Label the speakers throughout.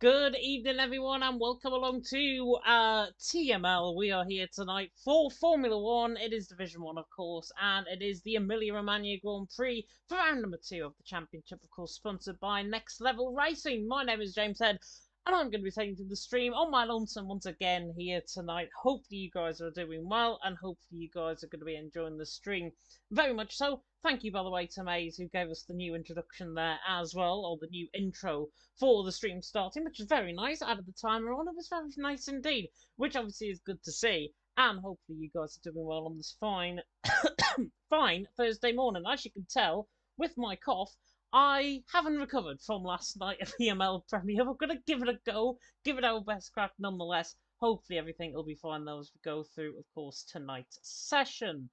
Speaker 1: Good evening, everyone, and welcome along to TML. We are here tonight for Formula One. It is Division 1, of course, and it is the Emilia Romagna Grand Prix for round number 2 of the championship, of course, sponsored by Next Level Racing. My name is James Head, and I'm going to be taking to the stream on my lonesome once again here tonight. Hopefully you guys are doing well, and hopefully you guys are going to be enjoying the stream very much so. Thank you, by the way, to Maze, who gave us the new introduction there as well, or the new intro for the stream starting, which is very nice. Added the timer on, it was very nice indeed, which obviously is good to see. And hopefully you guys are doing well on this fine, fine Thursday morning. As you can tell, with my cough, I haven't recovered from last night of EML Premier. We're going to give it a go, give it our best crack nonetheless. Hopefully everything will be fine though as we go through, of course, tonight's session.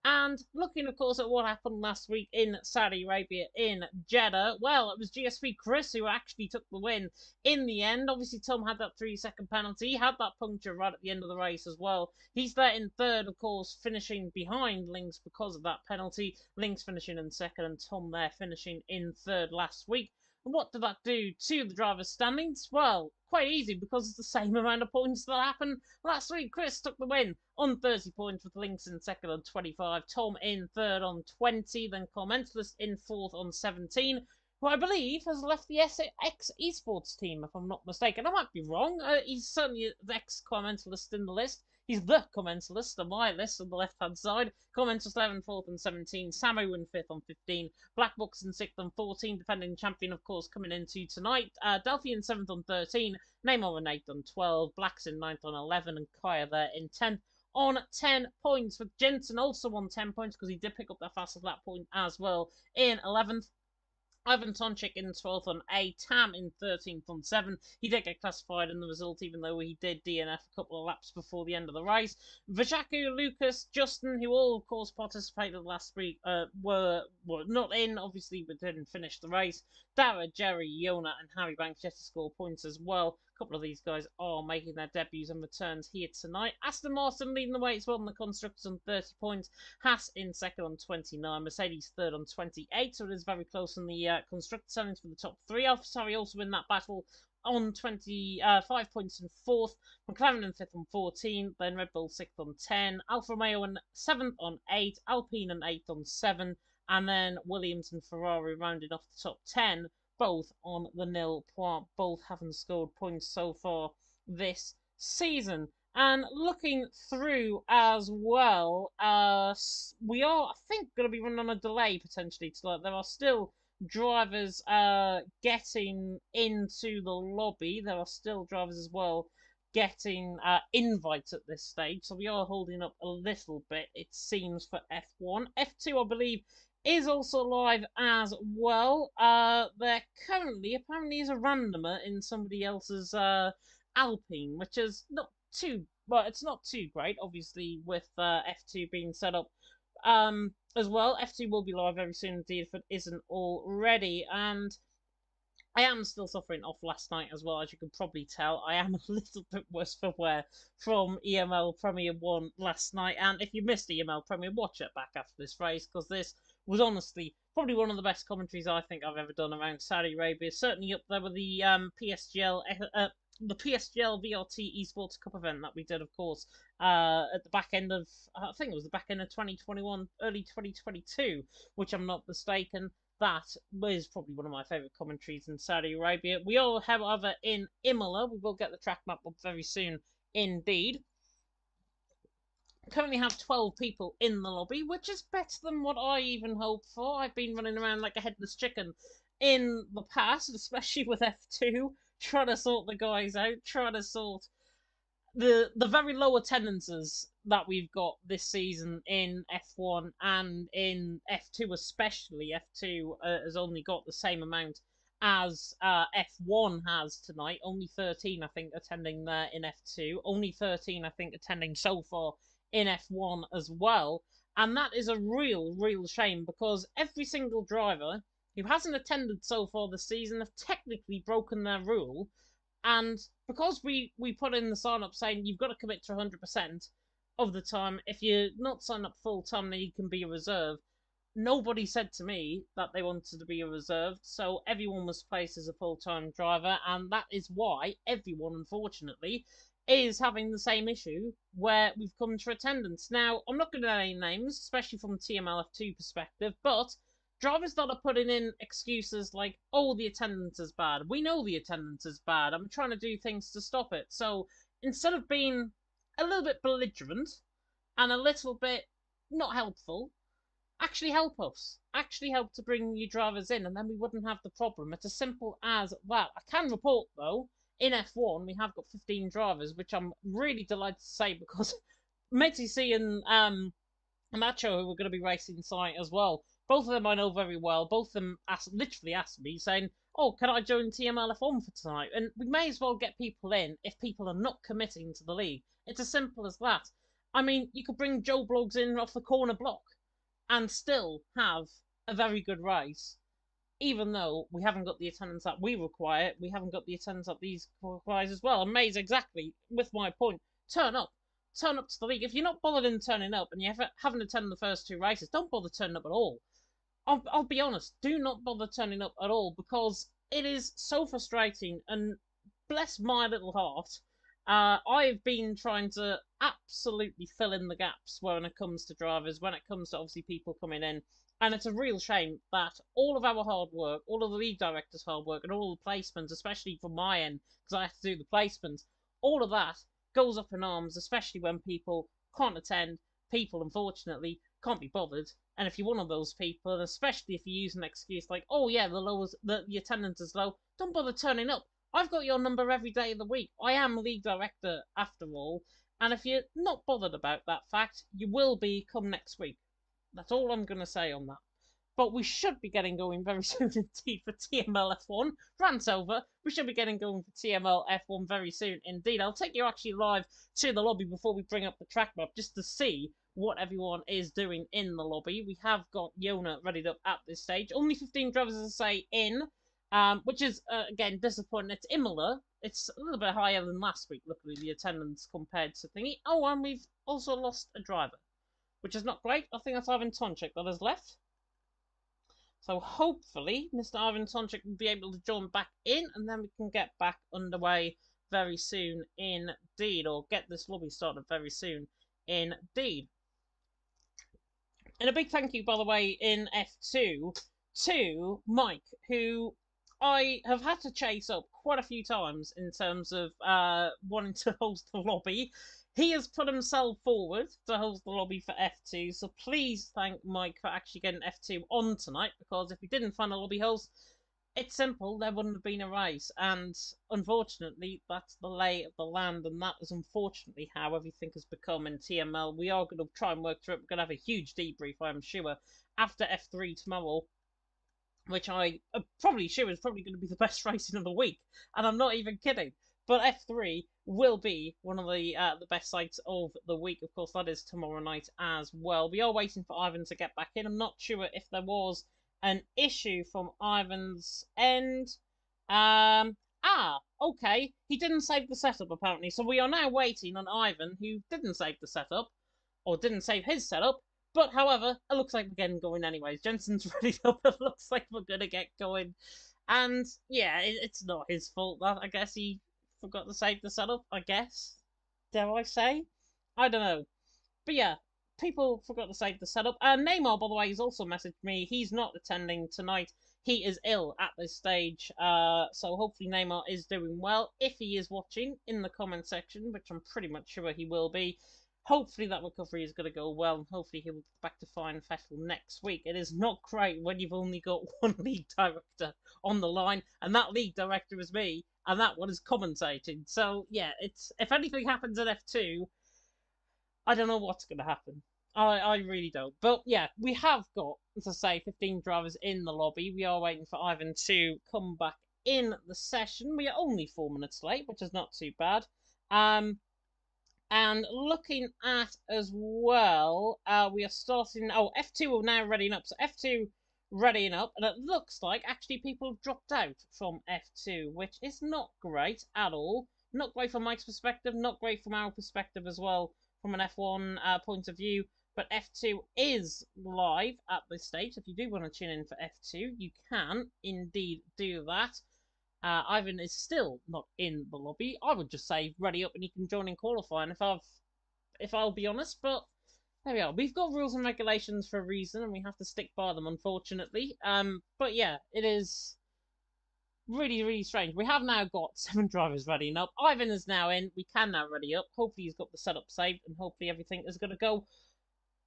Speaker 1: And looking, of course, at what happened last week in Saudi Arabia in Jeddah, well, it was GSP Chris who actually took the win in the end. Obviously, Tom had that 3-second penalty. He had that puncture right at the end of the race as well. He's there in third, of course, finishing behind Lynx because of that penalty. Lynx finishing in second and Tom there finishing in third last week. And what did that do to the driver's standings? Well, quite easy because it's the same amount of points that happened last week. Chris took the win on 30 points with Lynx in second on 25, Tom in third on 20, then Commentalist in fourth on 17, who I believe has left the SX Esports team, if I'm not mistaken. I might be wrong. He's certainly the ex-Commentalist in the list. He's the commentalist on my list on the left-hand side. Commentalist 11, 4th and 17. Samu in 5th on 15. Black Box in 6th on 14. Defending champion, of course, coming into tonight. Delphi in 7th on 13. Neymar in 8th on 12. Blacks in 9th on 11. And Kaya there in 10th on 10 points. With Jensen also on 10 points because he did pick up that fastest lap point as well in 11th. Ivan Tonchik in 12th on 8, Tam in 13th on 7. He did get classified in the result, even though he did DNF a couple of laps before the end of the race. Vajaku, Lucas, Justin, who all, of course, participated last week, were not in, obviously, but didn't finish the race. Dara, Jerry, Yona, and Harry Banks yet to score points as well. A couple of these guys are making their debuts and returns here tonight. Aston Martin leading the way as well in the constructors on 30 points. Haas in second on 29. Mercedes third on 28. So it is very close in the constructor standings for the top three. AlphaTauri also in that battle on 25 points in fourth. McLaren in fifth on 14. Then Red Bull sixth on 10. Alfa Romeo in seventh on 8. Alpine in eighth on 7. And then Williams and Ferrari rounded off the top 10. Both on the nil point, both haven't scored points so far this season. And looking through as well, we are, I think, going to be running on a delay potentially tonight. There are still drivers getting into the lobby. There are still drivers as well getting invites at this stage. So we are holding up a little bit, it seems, for F1. F2, I believe, is also live as well. There currently apparently is a randomer in somebody else's Alpine, which is not too, well, it's not too great, obviously, with F2 being set up as well. F2 will be live very soon indeed if it isn't already, and I am still suffering off last night as well, as you can probably tell. I am a little bit worse for wear from EML Premier 1 last night. And if you missed EML Premier, watch it back after this race, because this was honestly probably one of the best commentaries I think I've ever done around Saudi Arabia. Certainly up there with the the PSGL VRT Esports Cup event that we did, of course, at the back end of, I think it was the back end of 2021, early 2022, which I'm not mistaken. That was probably one of my favourite commentaries in Saudi Arabia. We all, however, in Imola. We will get the track map up very soon indeed. Currently have 12 people in the lobby, which is better than what I even hoped for. I've been running around like a headless chicken in the past, especially with F2, trying to sort the guys out, trying to sort the very low attendances that we've got this season in F1 and in F2 especially. F2 has only got the same amount as F1 has tonight. Only 13, I think, attending there in F2. Only 13, I think, attending so far in F1 as well. And that is a real shame, because every single driver who hasn't attended so far this season have technically broken their rule. And because we put in the sign-up saying you've got to commit to 100% of the time, if you're not signed up full-time, then you can be a reserve. nobody said to me that they wanted to be a reserve, so everyone was placed as a full-time driver, and that is why everyone, unfortunately, is having the same issue where we've come to attendance. Now, I'm not going to name names, especially from TMLF2 perspective, but drivers that are putting in excuses like, oh, the attendance is bad. We know the attendance is bad. I'm trying to do things to stop it. So instead of being a little bit belligerent and a little bit not helpful, actually help us. Actually help to bring new drivers in, and then we wouldn't have the problem. It's as simple as that. I can report, though, in F1, we have got 15 drivers, which I'm really delighted to say because Mitzi C and Macho, who were going to be racing site as well, both of them I know very well. Both of them literally asked me, saying, oh, can I join TML F1 for tonight? And we may as well get people in if people are not committing to the league. It's as simple as that. I mean, you could bring Joe Blogs in off the corner block and still have a very good race, even though we haven't got the attendance that we require. We haven't got the attendance that these requires as well. And May's exactly with my point. Turn up. Turn up to the league. If you're not bothered in turning up and you haven't attended the first two races, don't bother turning up at all. I'll be honest, do not bother turning up at all because it is so frustrating, and bless my little heart, I've been trying to absolutely fill in the gaps when it comes to drivers, when it comes to obviously people coming in, and it's a real shame that all of our hard work, all of the league directors' hard work, and all the placements, especially from my end, because I have to do the placements, all of that goes up in arms, especially when people can't attend, people, unfortunately, can't be bothered. And if you're one of those people, and especially if you use an excuse like, oh yeah, the attendance is low, don't bother turning up. I've got your number every day of the week. I am league director after all. And if you're not bothered about that fact, you will be come next week. That's all I'm going to say on that. But we should be getting going very soon indeed for TML F1. Rant over. We should be getting going for TML F1 very soon indeed. I'll take you actually live to the lobby before we bring up the track map just to see what everyone is doing in the lobby. We have got Yona readied up at this stage. Only 15 drivers, as I say, in, which is, again, disappointing. It's Emilia. It's a little bit higher than last week, luckily, the attendance compared to thingy. Oh, and we've also lost a driver, which is not great. I think that's Ivan Tonchik that has left. So hopefully, Mr. Ivan Tonchik will be able to join back in, and then we can get back underway very soon indeed, or get this lobby started very soon indeed. And a big thank you, by the way, in F2 to Mike, who I have had to chase up quite a few times in terms of wanting to host the lobby. He has put himself forward to host the lobby for F2, so please thank Mike for actually getting F2 on tonight, because if we didn't find a lobby host, it's simple, there wouldn't have been a race, and unfortunately, that's the lay of the land, and that is unfortunately how everything has become in TML. We are going to try and work through it. We're going to have a huge debrief, I'm sure, after F3 tomorrow, which I probably sure is probably going to be the best racing of the week, and I'm not even kidding. But F3 will be one of the best sites of the week. Of course, that is tomorrow night as well. We are waiting for Ivan to get back in. I'm not sure if there was an issue from Ivan's end. Okay. He didn't save the setup, apparently. So we are now waiting on Ivan, who didn't save the setup, or didn't save his setup. But, however, it looks like we're getting going anyways. Jensen's ready up. It looks like we're going to get going. And, yeah, it's not his fault that I guess he forgot to save the setup, I guess. Dare I say? I don't know. But, yeah. People forgot to save the setup. Neymar, by the way, has also messaged me. He's not attending tonight. He is ill at this stage. So hopefully Neymar is doing well. If he is watching in the comment section, which I'm pretty much sure he will be, hopefully that recovery is going to go well. And hopefully he'll be back to fine Vettel next week. It is not great when you've only got one league director on the line. And that league director is me. And that one is commentating. So, yeah, it's if anything happens at F2... I don't know what's going to happen. I really don't. But yeah, we have got, as I say, 15 drivers in the lobby. We are waiting for Ivan to come back in the session. We are only 4 minutes late, which is not too bad. And looking at as well, we are starting... Oh, F2 are now readying up. So F2 readying up. And it looks like actually people have dropped out from F2, which is not great at all. Not great from Mike's perspective. Not great from our perspective as well, from an F1 point of view. but F2 is live at this stage. If you do want to tune in for F2, you can indeed do that. Ivan is still not in the lobby. I would just say ready up and you can join in qualifying if I'll be honest, but there we are. We've got rules and regulations for a reason and we have to stick by them, unfortunately. But yeah, it is really, really strange. We have now got 7 drivers readying up. Ivan is now in. We can now ready up. Hopefully he's got the setup saved and hopefully everything is going to go,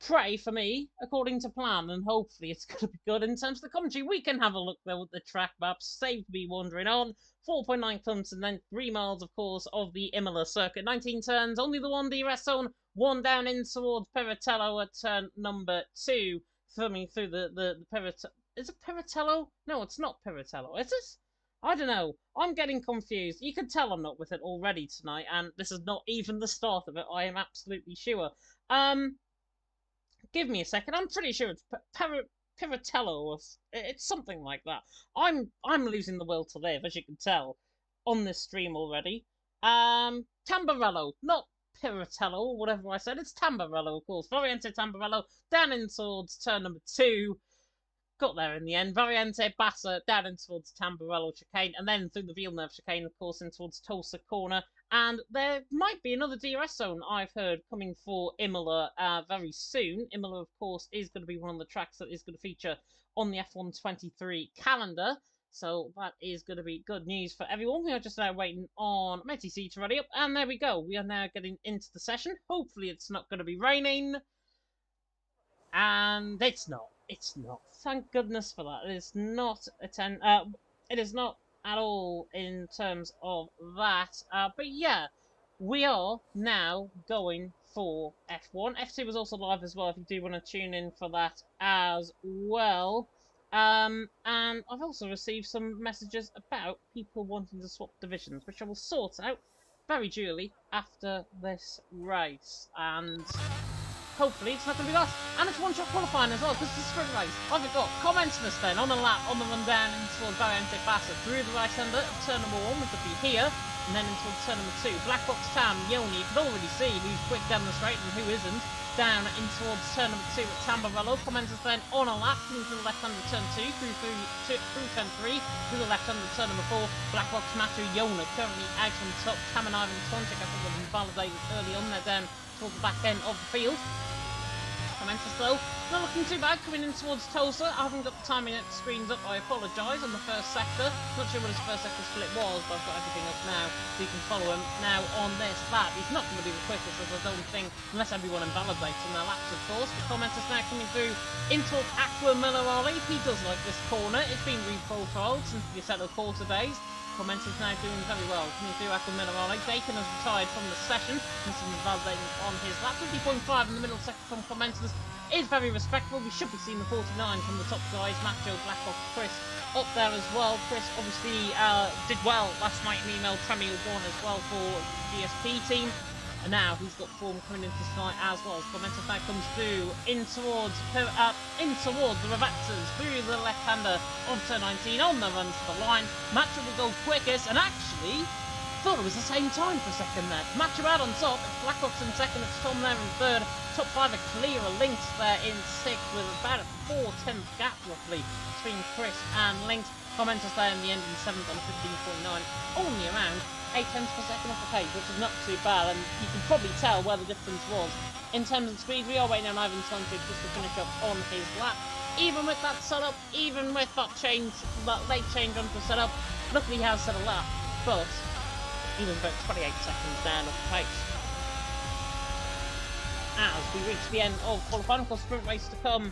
Speaker 1: pray for me, according to plan, and hopefully it's going to be good. In terms of the commentary, we can have a look there with the track maps. Saved me wandering on. 4.9 kilometers and then 3 miles, of course, of the Emilia circuit. 19 turns, only the 1 DRS zone, 1 down in towards Peritello at turn number 2. Filming through the Peritello. Is it Peritello? No, it's not Peritello. Is it? I don't know. I'm getting confused. You can tell I'm not with it already tonight, and this is not even the start of it. I am absolutely sure. Give me a second. I'm pretty sure it's Peritello or it's something like that. I'm losing the will to live, as you can tell, on this stream already. Tamburello, not Peritello or whatever I said. It's Tamburello, of course. Variante Tamburello down in towards turn number 2. Got there in the end. Variante Bassa down in towards Tamburello chicane, and then through the Villeneuve chicane, of course, in towards Tulsa corner. And there might be another DRS zone, I've heard, coming for Imola very soon. Imola, of course, is going to be one of the tracks that is going to feature on the F123 calendar. So that is going to be good news for everyone. We are just now waiting on MTC to ready up. And there we go. We are now getting into the session. Hopefully it's not going to be raining. And it's not. It's not. Thank goodness for that. It is not it is not at all in terms of that. But yeah, we are now going for F1. F2 was also live as well if you do want to tune in for that as well. And I've also received some messages about people wanting to swap divisions, which I will sort out very duly after this race. And hopefully it's not going to be lost. And it's one-shot qualifying as well, because it's a sprint race. I forgot. Commencement then, on a lap, on the run down into towards Variante Bassa. Through the right-hander, turn number 1, which would be here. And then into turn number 2. Black Box Tam, Yoni, you can already see who's quick down the straight and who isn't. Down in towards turn number 2 at Tamburello. Commenters then on a lap, coming through the left-hander turn 2, through turn 3, through the left-hander turn number 4. Black Box Matthew Yona currently out on top. Tam and Ivan Tonchik, I think, were validated early on. They're down towards the back end of the field. Commenters though, not looking too bad coming in towards Tulsa. I haven't got the timing screens up, I apologise, on the first sector. Not sure what his first sector split was, but I've got everything up now, so you can follow him now on this lap. He's not going to be the quickest, as I don't think, unless everyone invalidates in their laps, of course. The commenters now coming through into Aqua Minerale. He does like this corner. It's been reprofiled since the Assetto Quarter days. Commenters now doing very well. Coming through Aqua Minerale. Bacon has retired from the session. This is validating on his lap. 50.5 in the middle sector from commenters is very respectful. We should be seeing the 49 from the top guys. Macho, Blackhawk, Chris up there as well. Chris obviously did well last night in email Premier 1 as well for the GSP team. And now he's got form coming into tonight as well. Commenters now comes through in towards the Ravaxas, through the left-hander on turn 19 on the run to the line. Macho will go quickest, and actually thought it was the same time for a second there. Macho out on top, it's Blackhawks in second, it's Tom there in third. Top 5 are clear, Lynx there in 6th with about a 4/10 gap roughly between Chris and Lynx. Commenters there in the end in 7th on 15.9, only around 8/10 per second off the pace, which is not too bad, and you can probably tell where the difference was. In terms of speed, we are waiting on Ivan Tonchik just to finish up on his lap. Even with that setup, even with that change, that late change onto the setup, luckily he has set a lap, but he was about 28 seconds down off the pace. As we reach the end of qualifying, of course, sprint race to come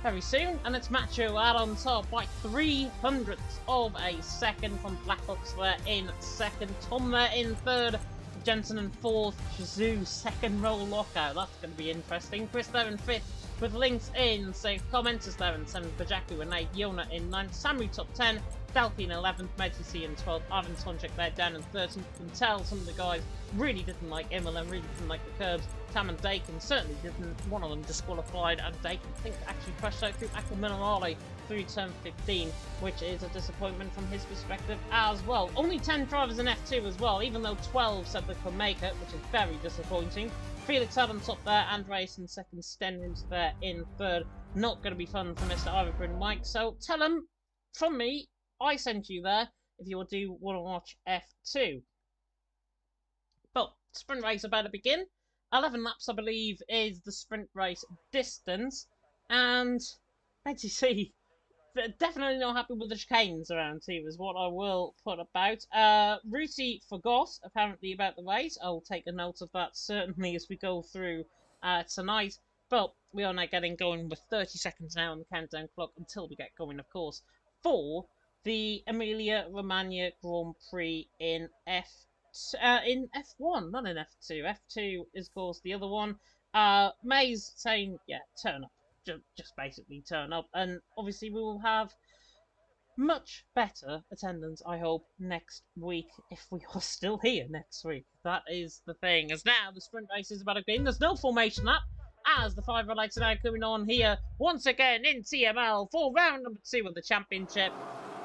Speaker 1: very soon, and it's Macho out on top by 300ths of a second from Blackhawks there in second, Tom there in third, Jensen in fourth, Shazoo second row lockout. That's going to be interesting. Chris there in fifth with Lynx in sixth, Commenters there in seventh, Bajaku in eighth, Yona in ninth, Samu top 10, Delphi in 11th, Medici in 12th, Ivan Tonchik there down in 13th. You can tell some of the guys really didn't like Emilia, really didn't like the curbs. Tam and Dakin certainly didn't. One of them disqualified, and Dakin, I think, actually crashed out through Aqua Minerale through turn 15, which is a disappointment from his perspective as well. Only 10 drivers in F2 as well, even though 12 said they could make it, which is very disappointing. Felix out on top there, and Race in second, Stenridge there in third. Not going to be fun for Mr. Ivor and Mike, so tell him, from me, I sent you there if you do want to watch F2. But sprint race about to begin. 11 laps, I believe, is the sprint race distance. And, as you see, definitely not happy with the chicanes around here is what I will put about. Ruti forgot, apparently, about the race. I'll take a note of that, certainly, as we go through tonight. But we are now getting going with 30 seconds now on the countdown clock until we get going, of course, for the Emilia Romagna Grand Prix in F1, not in F2. F2 is, of course, the other one. May's saying, yeah, turn up. Just basically turn up. And obviously we will have much better attendance, I hope, next week, if we are still here next week. That is the thing. As now, the sprint race is about to begin. There's no formation lap, as the 5 red lights are now coming on here, once again in TML, for round number 2 of the championship.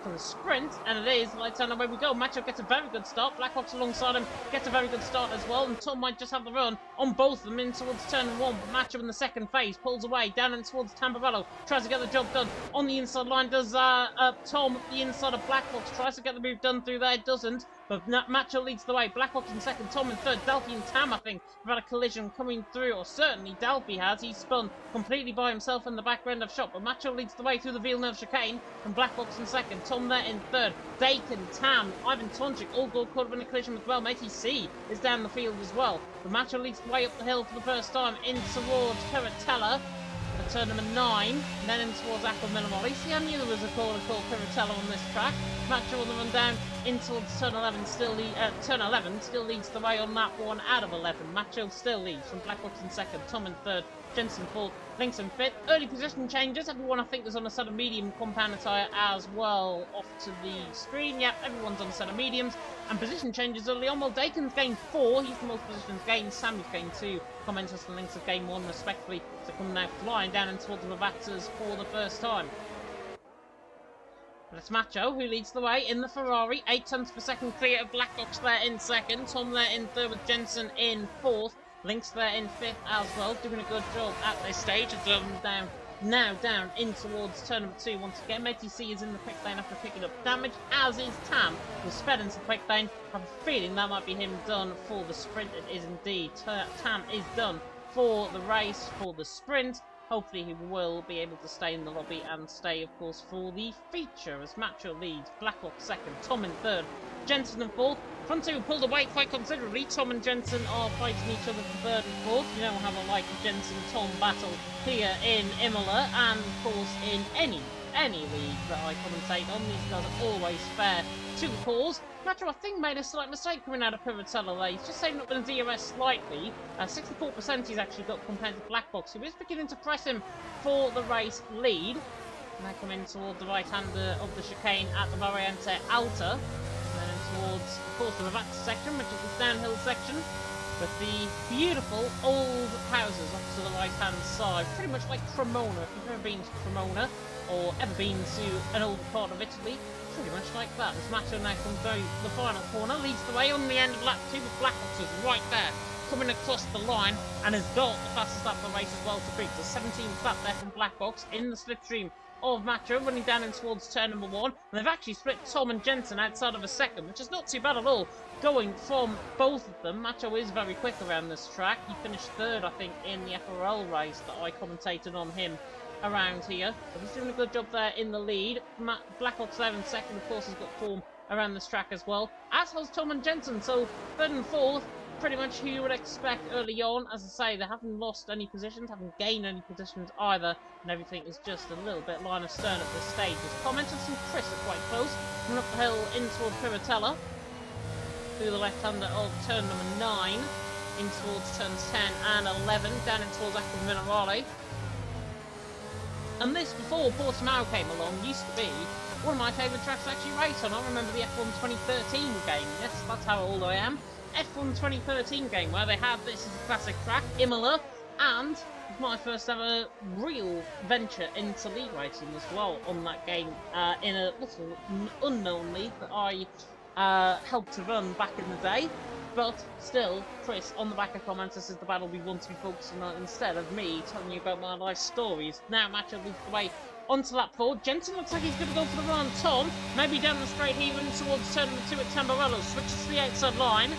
Speaker 1: For the sprint, and it is lights on, away we go. Macho gets a very good start. Blackhawks alongside him gets a very good start as well, and Tom might just have the run on both of them in towards turn 1, but Macho in the second phase pulls away down in towards Tamburello, tries to get the job done on the inside line. Does Tom, the inside of Blackhawks, tries to get the move done through there, doesn't, but Macho leads the way. Blackhawks in second, Tom in third. Delphi and Tam, I think, have had a collision coming through, or certainly Delphi has. He's spun completely by himself in the back end of shot, but Macho leads the way through the Villeneuve chicane, and Blackhawks in second. Tom there in third. Dakin, Tam, Ivan Tonchik all go caught up in a collision as well. Matey C is down the field as well. The Macho leads the way up the hill for the first time in towards Piratella at turn number 9, and then in towards Aqua Minimali. See, I knew there was a corner called Piratella on this track. Macho on the run down in towards turn 11, still leads the way on that one out of 11. Macho still leads from Blackhawks in second, Tom in third, Jensen fourth, Links in fifth. Early position changes. Everyone, I think, is on a set of medium compound attire as well. Off to the screen. Yep, everyone's on a set of mediums. And position changes early on. Well, Dakin's gained 4. He's the most positions gained. Sammy's gained 2. Commenters and Links have gained 1, respectively. So coming now flying down in towards the Lavatas for the first time. But it's Macho who leads the way in the Ferrari. 8 tenths per second clear of Blackhawks there in second. Tom there in third with Jensen in fourth. Links there in fifth as well, doing a good job at this stage. It's down in towards turn number 2 once again. Matey C is in the quick lane after picking up damage, as is Tam, who's sped into the quick lane. I have a feeling that might be him done for the sprint. It is indeed. Tam is done for the race, for the sprint. Hopefully he will be able to stay in the lobby and stay, of course, for the feature as Macho leads. Blackhawk second, Tom in third, Jensen in fourth. Front two pulled away quite considerably. Tom and Jensen are fighting each other for third and fourth. You know how I like the Jensen-Tom battle here in Imola, and of course in any league that I commentate on. These guys are always fair to the cause. Macho, I think, made a slight mistake coming out of Piratella there. He's just saving up in the DRS slightly. 64% he's actually got compared to Blackbox, who is beginning to press him for the race lead. And they come in towards the right-hander of the chicane at the Variante Alta. And then in towards, of course, the Ravata section, which is the downhill section, with the beautiful old houses off to the right-hand side. Pretty much like Cremona. If you've ever been to Cremona, or ever been to an old part of Italy, pretty much like that. As Macho now comes through the final corner, leads the way on the end of lap 2 with Blackhawks is right there, coming across the line, and has got the fastest lap of the race as well to beat. So 17th lap there from Blackhawks in the slipstream of Macho, running down in towards turn number 1. And they've actually split Tom and Jensen outside of a second, which is not too bad at all, going from both of them. Macho is very quick around this track. He finished third, I think, in the FRL race that I commentated on him around here. But he's doing a good job there in the lead. Blackhawks there in second, of course, has got form around this track as well, as has Tom and Jensen. So third and fourth, pretty much who you would expect early on. As I say, they haven't lost any positions, haven't gained any positions either, and everything is just a little bit line of stern at this stage. As Commenters and Chris are quite close, coming up the hill in towards Piratella, through the left-hander of turn number 9, in towards turns 10 and 11, down in towards Aqua Minerale. And this, before Portimao came along, used to be one of my favourite tracks to actually race on. I remember the F1 2013 game. Yes, that's how old I am. F1 2013 game, where they had this as a classic track, Imola, and my first ever real venture into league racing as well on that game, in a little unknown league that I helped to run back in the day. But still, Chris on the back of comments, this is the battle we want to be focusing on instead of me telling you about my life stories. Now Macho leads the way onto lap 4. Jensen looks like he's going to go for the run. Tom, maybe down the straight even towards turn number 2 at Tamburello. Switches to the outside line.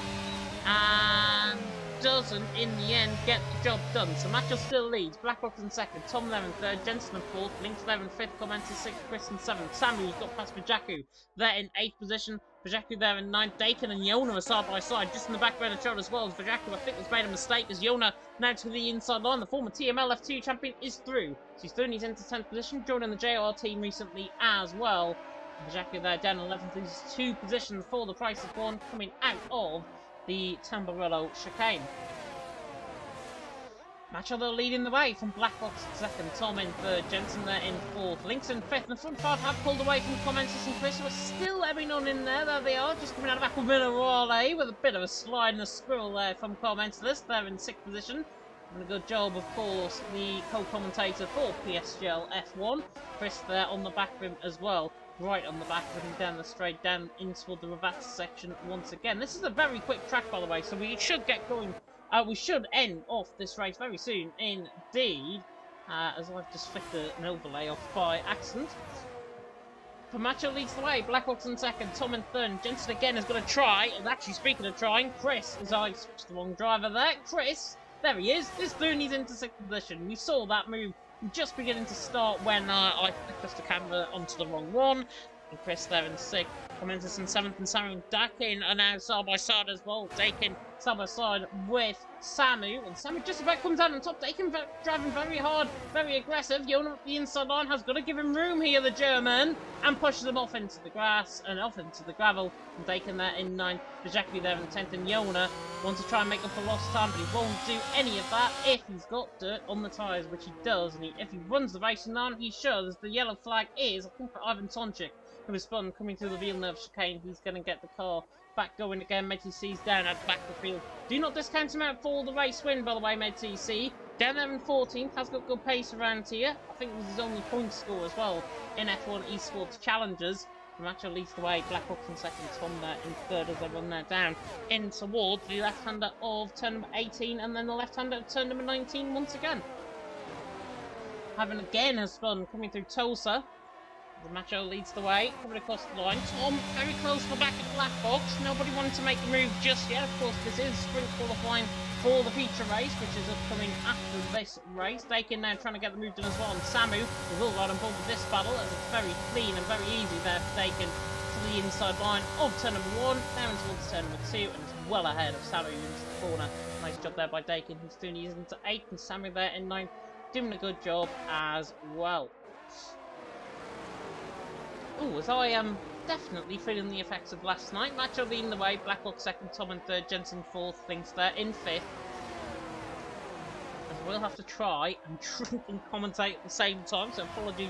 Speaker 1: And doesn't, in the end, get the job done. So Macho still leads. Blackbox in second. Tom there in third. Jensen in fourth. Links there in fifth. Comments in sixth. Chris in seventh. Samu's got past Bajaku. There in eighth position. Bajaku there in ninth. Dakin and Yona are side by side. Just in the back of the shot as well as Bajaku, I think, has made a mistake as Yona now to the inside line. The former TML F2 champion is through. So he's through and he's into 10th position. Joining the JR team recently as well. Bajaku there down 11th. Loses 2 positions for the price of 1 coming out of the Tamburello chicane. Macho though leading the way from Blackbox in second, Tom in third, Jensen there in fourth, Links in fifth, and the front five have pulled away from Commentus and Chris, who are still every on in there. There they are, just coming out of Aquamina with a bit of a slide and a squirrel there from Commentus. They're in sixth position. And a good job, of course, the co-commentator for PSGL F1, Chris there on the back rim as well. Right on the back, heading down the straight, down into the Ravata section once again. This is a very quick track, by the way, so we should get going. We should end off this race very soon, indeed, as I've just flicked an overlay off by accident. Macho leads the way, Blackbox in second, Tom in third, and Jensen again is going to try, and actually speaking of trying, Chris, as I switched the wrong driver there, Chris, there he is, this Boone, he's into sixth position. We saw that move just beginning to start when I flipped the camera onto the wrong one. And Chris there in sixth, Commentus in seventh, and Samu and Dakin are now side by side as well. Dakin side by side with Samu, and Samu just about comes out on top. Dakin driving very hard, very aggressive. Yona at the inside line has got to give him room here, the German, and pushes him off into the grass and off into the gravel. And Dakin there in ninth, Bajaku there in 10th, and Yona wants to try and make up for lost time, but he won't do any of that if he's got dirt on the tyres, which he does. And if he runs the racing on, he should, as the yellow flag is, I think, for Ivan Tonchik, who is spun coming through the Villeneuve chicane. He's going to get the car back going again. MedTC's down at the back of the field. Do not discount him out for the race win, by the way, MedTC. Down there in 14th, has got good pace around here. I think it was his only point score as well in F1 Esports Challenges. Macho leads the way, Blackbox in second, Tom there in third as they run there down in towards the left-hander of turn number 18 and then the left-hander of turn number 19 once again. Having again a spun coming through Tulsa. The Macho leads the way, coming across the line. Tom very close to the back of the Blackbox. Nobody wanted to make the move just yet. Of course, this is sprint qualifying for the feature race, which is upcoming after this race. Dakin now trying to get the move done as well. And Samu will ride on board with this battle, as it's very clean and very easy there for Dakin to the inside line of turn number 1, down towards turn number 2, and it's well ahead of Samu into the corner. Nice job there by Dakin, who's doing he's into 8th, and Samu there in 9th, doing a good job as well. Oh, as I am definitely feeling the effects of last night. Macho leading the way, Blackbox second, Tom in third, Jensen fourth, Things there in fifth. As we'll have to try and drink and commentate at the same time, so apologies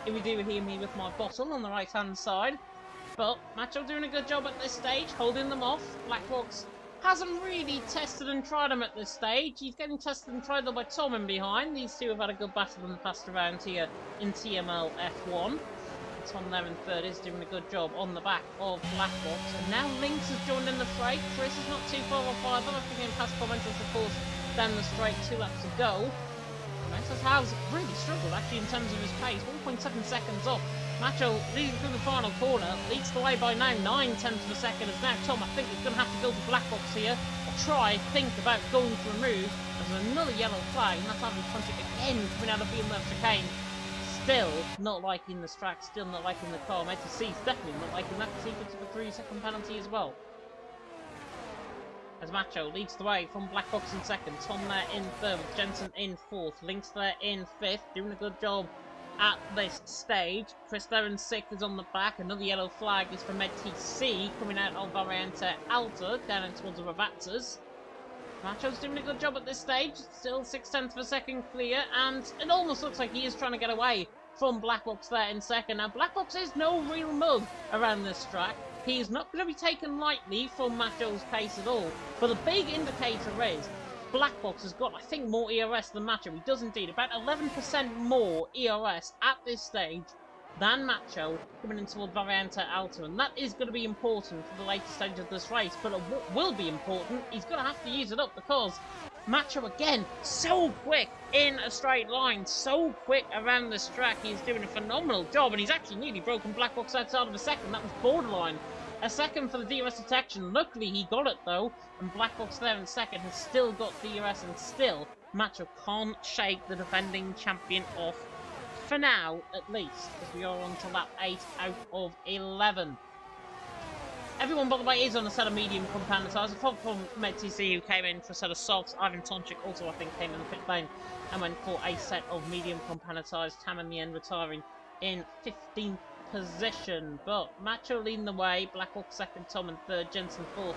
Speaker 1: if you do hear me with my bottle on the right hand side. But Macho doing a good job at this stage, holding them off. Blackbox hasn't really tested and tried them at this stage. He's getting tested and tried though by Tom in behind. These two have had a good battle in the past around here in TML F1. Tom there in third is doing a good job on the back of Blackbox. And now Links has joined in the fray. Chris is not too far off either. I think in past commenters, of course, down the straight 2 laps to go. Commentus has really struggled actually in terms of his pace. 1.7 seconds off. Macho leading through the final corner. Leads the way by now 9 tenths of a second. As now Tom, I think, is going to have to go for Blackbox here. Or think about going for a move. There's another yellow flag. And that's Ivan Tonchik again coming out of BNL chicane. Still not liking this track, still not liking the car. MedTC's definitely not liking that, because he gets a 3-second penalty as well. As Macho leads the way from Blackbox in second, Tom there in third, with Jensen in fourth, Links there in fifth, doing a good job at this stage. Chris there in sixth is on the back. Another yellow flag is for MedTC coming out of Variante Alta down towards the Ravatas. Macho's doing a good job at this stage, still 0.6 of a second clear, and it almost looks like he is trying to get away from Blackbox there in second. Now, Blackbox is no real mug around this track. He is not going to be taken lightly from Macho's pace at all. But the big indicator is Blackbox has got, I think, more ERS than Macho. He does indeed, about 11% more ERS at this stage than Macho coming in toward Variante Alta, and that is going to be important for the later stage of this race, but what will be important, he's going to have to use it up because Macho, again, so quick in a straight line, so quick around this track. He's doing a phenomenal job, and he's actually nearly broken Black Box outside of a second. That was borderline. A second for the DRS detection. Luckily, he got it, though, and Black Box there in second has still got DRS, and still, Macho can't shake the defending champion off, for now, at least, as we are on to lap 8 out of 11. Everyone, by the way, is on a set of medium compound tires. Apart from MedTC, who came in for a set of softs. Ivan Tonchik also, I think, came in the pit lane and went for a set of medium compound tires. Tam in the end retiring in 15th position. But Macho leading the way. Blackhawk second, Tom in third, Jensen fourth,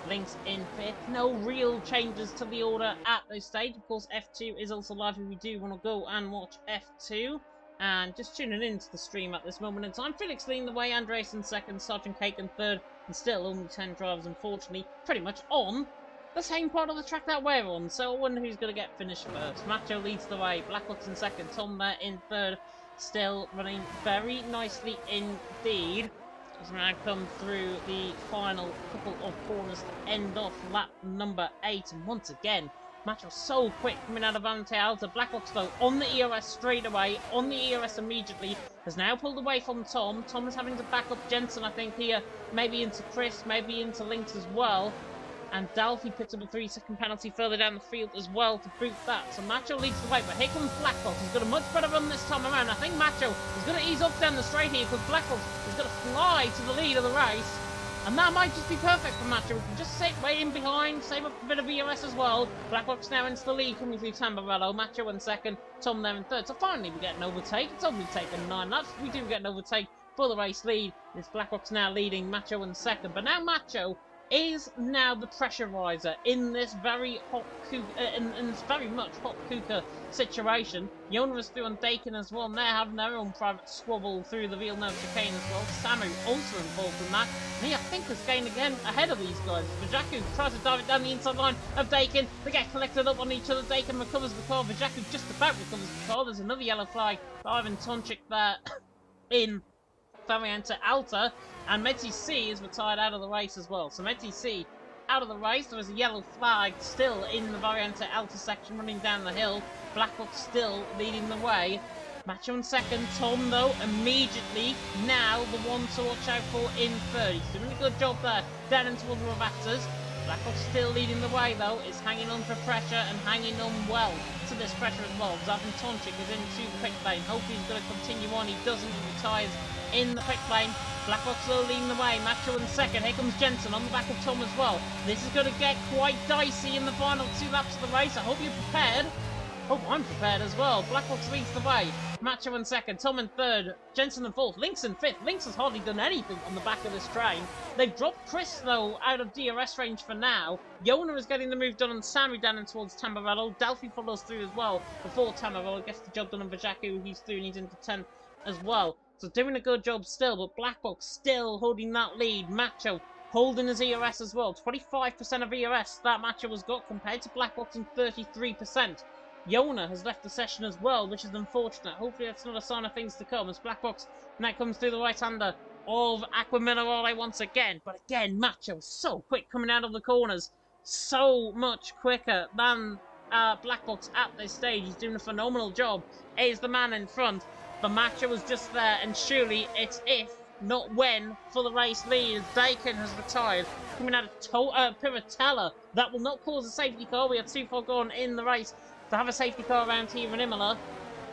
Speaker 1: Lynx in fifth. No real changes to the order at this stage. Of course, F2 is also live if you do want to go and watch F2. And just tuning into the stream at this moment in time, Felix leading the way, Andres in second, Sergeant Cake in third, and still only 10 drivers, unfortunately, pretty much on the same part of the track that we're on. So I wonder who's going to get finished first. Macho leads the way, Blackhawks in second, Tom there in third, still running very nicely indeed. As we now come through the final couple of corners to end off lap number 8, and once again, Macho so quick coming out of Variante Alta. Blackhawks though on the ERS straight away, on the ERS immediately, has now pulled away from Tom. Tom is having to back up Jensen, I think, here, maybe into Chris, maybe into Lynx as well. And Dalfi picks up a 3-second penalty further down the field as well to boot that. So Macho leads the way, but here comes Blackhawks. He's got a much better run this time around. I think Macho is going to ease off down the straight here because Blackhawks is going to fly to the lead of the race. And that might just be perfect for Macho. We can just sit way in behind, save up a bit of ERS as well. Blackhawks now into the lead, coming through Tamburello. Macho in second, Tom there in third. So finally we get an overtake. It's only taken 9 laps. We do get an overtake for the race lead. It's Blackhawks now leading, Macho in second. But now Macho is now the pressure riser in this very hot in this very much hot Kuka situation. Yona is through on Dakin as well, and they're having their own private squabble through the Villeneuve chicane as well. Samu also involved in that, and he, I think, is gained again ahead of these guys. Vajaku tries to dive it down the inside line of Dakin. They get collected up on each other. Dakin recovers the car. Vajaku just about recovers the car. There's another yellow flag for Ivan Tonchik there in Variante Alta, and Meti C is retired out of the race as well. So Meti C out of the race. There is a yellow flag still in the Variante Alta section running down the hill. Blackhawk still leading the way. Macho in second. Tom, though, immediately now the one to watch out for in third. He's doing a good job there, down into the Ravatas. Blackhawk still leading the way, though. Is hanging on for pressure and hanging on well to this pressure as well. Zavin Tonchik is into the pit lane. Hopefully he's going to continue on. He doesn't. He retires in the pit lane. Blackhawk still leading the way. Macho in second. Here comes Jensen on the back of Tom as well. This is going to get quite dicey in the final 2 laps of the race. I hope you're prepared. Oh, I'm prepared as well. Blackhawks leads the way. Macho in second, Tom in third, Jensen in fourth, Lynx in fifth. Lynx has hardly done anything on the back of this train. They've dropped Chris, though, out of DRS range for now. Yona is getting the move done on Samu down in towards Tamburello. Delphi follows through as well before Tamburello gets the job done on Vajaku. He's through and he's into 10th as well. So doing a good job still, but Blackbox still holding that lead. Macho holding his ERS as well. 25% of ERS that Macho has got compared to Blackbox in 33%. Yona has left the session as well, which is unfortunate. Hopefully that's not a sign of things to come, as Blackbox now comes through the right-hander of Aqua Minerale once again. But again, Macho is so quick coming out of the corners. So much quicker than Blackbox at this stage. He's doing a phenomenal job. Is the man in front. But Macho was just there, and surely it's if, not when, for the race lead. Dakin has retired, coming out of Piratella. That will not cause a safety car. We are too far gone in the race to have a safety car around here in Imola.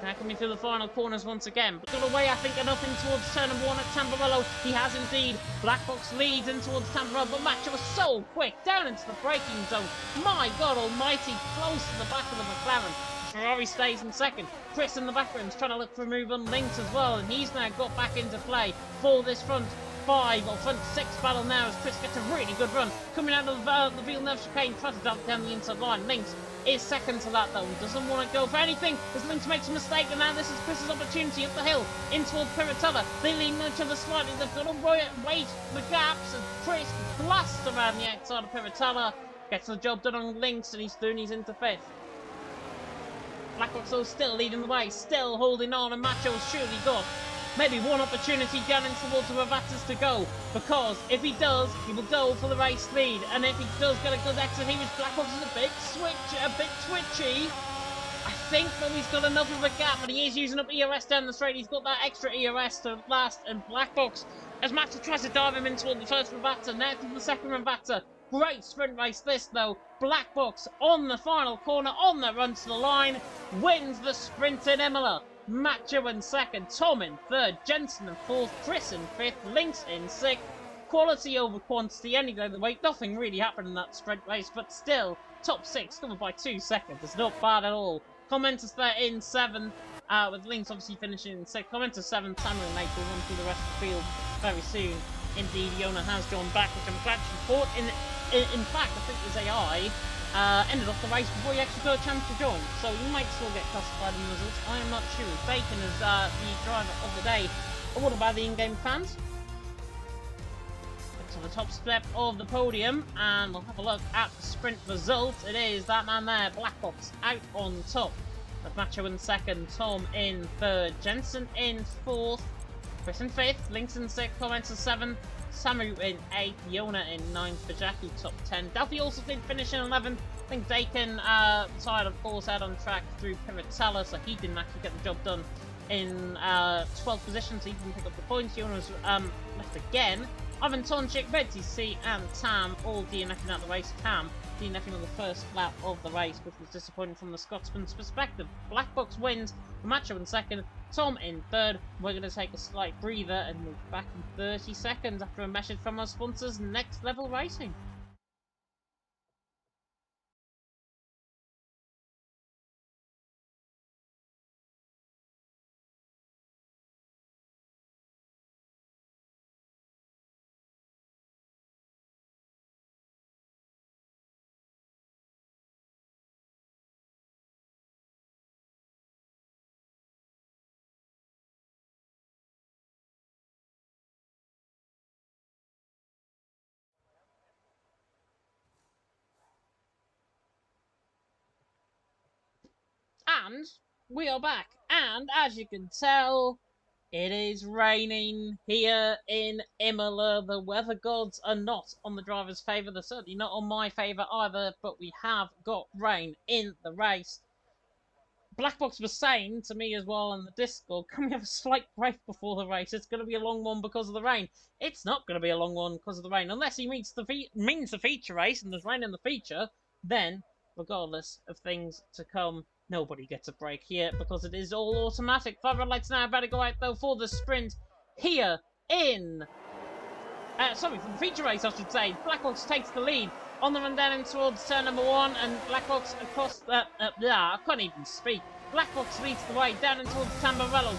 Speaker 1: Now coming through the final corners once again. But got away, I think, enough in towards turn number 1 at Tamburello. He has indeed. Blackbox leads in towards Tamburello, but Macho was so quick down into the braking zone. My God almighty, close to the back of the McLaren. Ferrari stays in second. Chris in the background is trying to look for a move on Lynx as well, and he's now got back into play for this front 5 or front 6 battle now as Chris gets a really good run coming out of the Villeneuve chicane, tries to dump down the inside line. Lynx is second to that though, doesn't want to go for anything as Lynx makes a mistake, and now this is Chris's opportunity up the hill in towards Piratella. They lean each other slightly, they've got to wait the gaps, and Chris blasts around the outside of Piratella, gets the job done on Lynx, and he's into 5th. Blackbox still leading the way, still holding on, and Macho's surely got maybe one opportunity down in towards the Ravatas to go, because if he does, he will go for the race lead, and if he does get a good exit, he was Blackbox is a bit twitchy. I think that he's got enough of a gap, but he is using up ERS down the straight. He's got that extra ERS to last, and Blackbox, as Matter tries to dive him in toward the first Ravata, now to the second Ravata. Great sprint race this, though. Blackbox on the final corner, on the run to the line, wins the sprint in Emilia. Macho in second, Tom in third, Jensen in fourth, Chris in fifth, Lynx in sixth. Quality over quantity any day of the week. Nothing really happened in that sprint race, but still, top six covered by 2 seconds. It's not bad at all. Commenters there in seventh, with Lynx obviously finishing in sixth. Commenters seventh, Samuel and Nate will run through the rest of the field very soon. Indeed, Yona has gone back, which I'm glad to report. In fact, I think his AI ended off the race before he actually got a chance to join, so he might still get classified in the results. I am not sure. Bacon is the driver of the day. But what about the in-game fans? To the top step of the podium, and we'll have a look at the sprint results. It is that man there, Blackbox, out on top. With Macho in second, Tom in third, Jensen in fourth, Chris in fifth, Lynx in sixth, Comments in seventh, Samu in eighth, Yona in ninth, Bajaki top 10. Delphi also did finish in 11th. I think Dakin tired, of course, out on track through Piratella, so he didn't actually get the job done in 12th position, so he didn't pick up the points. Yona was left again. Ivan Tonchik, Betsy C, and Tam all DNFing out the race. Tam DNFing on the first lap of the race, which was disappointing from the Scotsman's perspective. Blackbox wins, Macho in second, Tom in third. We're going to take a slight breather and move back in 30 seconds after a message from our sponsors, Next Level Racing. And we are back, and as you can tell, it is raining here in Imola. The weather gods are not on the driver's favour. They're certainly not on my favour either, but we have got rain in the race. Blackbox was saying to me as well on the Discord, can we have a slight break before the race? It's going to be a long one because of the rain. It's not going to be a long one because of the rain. Unless he means the feature race and there's rain in the feature, then, regardless of things to come, nobody gets a break here because it is all automatic. 5 red lights now about to go out though for the sprint here in... for the feature race I should say. Blackbox takes the lead on the run down in towards turn number 1, and Blackbox across I can't even speak. Blackbox leads the way down in towards Tamburello.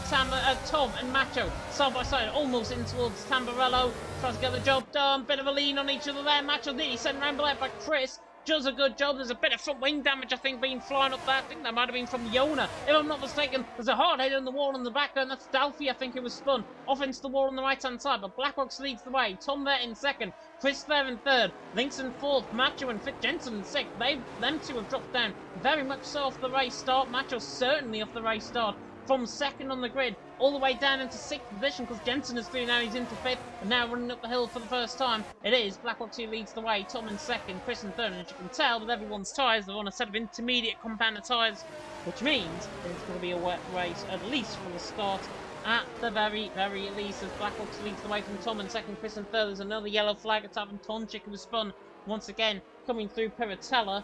Speaker 1: Tom and Macho side by side, almost in towards Tamburello. Tries to get the job done. Bit of a lean on each other there. Macho nearly sent round by Chris. Does a good job. There's a bit of front wing damage, I think, being flying up there. I think that might have been from Yona. If I'm not mistaken, there's a hard head on the wall on the back there, and that's Delphi, I think it was spun. Off into the wall on the right-hand side, but Blackbox leads the way. Tom there in second. Chris there in third. Lynx in fourth. Macho and Fit Jensen in sixth. Them two have dropped down very much so off the race start. Macho certainly off the race start. From second on the grid, all the way down into 6th position, because Jensen is through now, he's into 5th, and now running up the hill for the first time. It is Blackbox who leads the way, Tom in second, Chris in third, and as you can tell, with everyone's tyres, they're on a set of intermediate compounder tyres, which means it's going to be a wet race, at least from the start. At the very, very least, as Blackbox leads the way from Tom in second, Chris in third, there's another yellow flag at Ivan Tonchik, who was spun once again, coming through Piratella.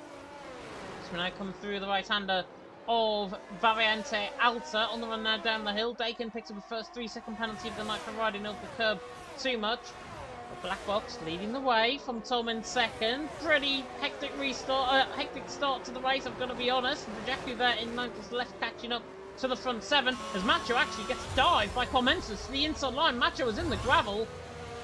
Speaker 1: So now come through the right-hander of Variante Alta on the run now down the hill. Dakin picks up the first 3-second penalty of the night for riding over the curb too much. But Blackbox leading the way from Tom in second. Pretty hectic start to the race, I've got to be honest. Jaku there in ninth is left catching up to the front 7 as Macho actually gets dived by Commensus to the inside line. Macho is in the gravel,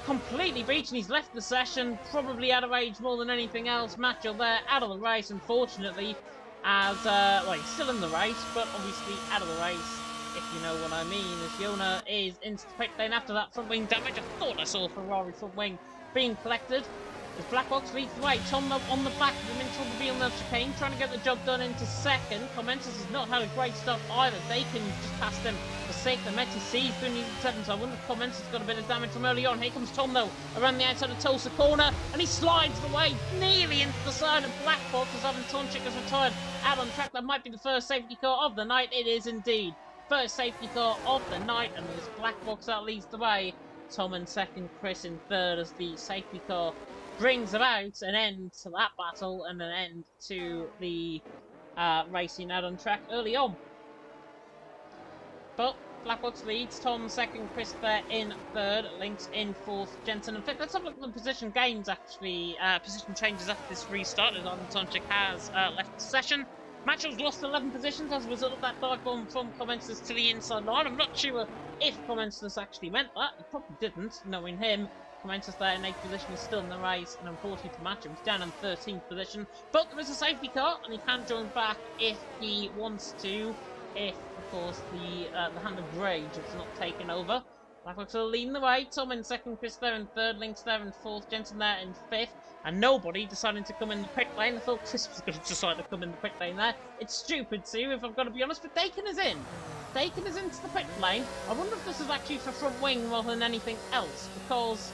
Speaker 1: completely beaten. He's left the session, probably out of age more than anything else. Macho there out of the race, unfortunately. As, he's still in the race, but obviously out of the race, if you know what I mean, as Yona is into the pit lane after that front wing damage. I thought I saw a Ferrari front wing being collected. As Black Box leads the way, Tom on the back of him in trouble being on chicane, trying to get the job done into second. Commentus has not had a great start either. They can just pass them for sixth. And Metis C's been using seventh, so I wonder if Commentus has got a bit of damage from early on. Here comes Tom though, around the outside of Tulsa corner, and he slides away nearly into the side of Black Box as Adam Tonchik has retired out on track. That might be the first safety car of the night. It is indeed. First safety car of the night, and there's Black Box that leads the way. Tom in second, Chris in third as the safety car brings about an end to that battle and an end to the racing out on track early on. But Black Box leads, Tom second, Chris there in third, Lynx in fourth, Jensen in fifth. Let's have a look at the position gains actually, position changes after this restart as Arden Tonchik has left the session. Matchell's lost 11 positions as a result of that dive bomb from Commensus to the inside line. I'm not sure if Commensus actually meant that. He probably didn't, knowing him. Commensus there in 8th position is still in the race, and unfortunately for Matchell, he's down in 13th position. But there is a safety car, and he can join back if he wants to, if, of course, the hand of rage is not taken over. Blackbox are leading the way. Tom in second, Chris there in third, Lynx there in fourth, Jensen there in fifth, and nobody deciding to come in the pit lane. I thought Chris was going to decide to come in the pit lane there. It's stupid too, if I've got to be honest, but Dakin is in. Dakin is into the pit lane. I wonder if this is actually for front wing rather than anything else, because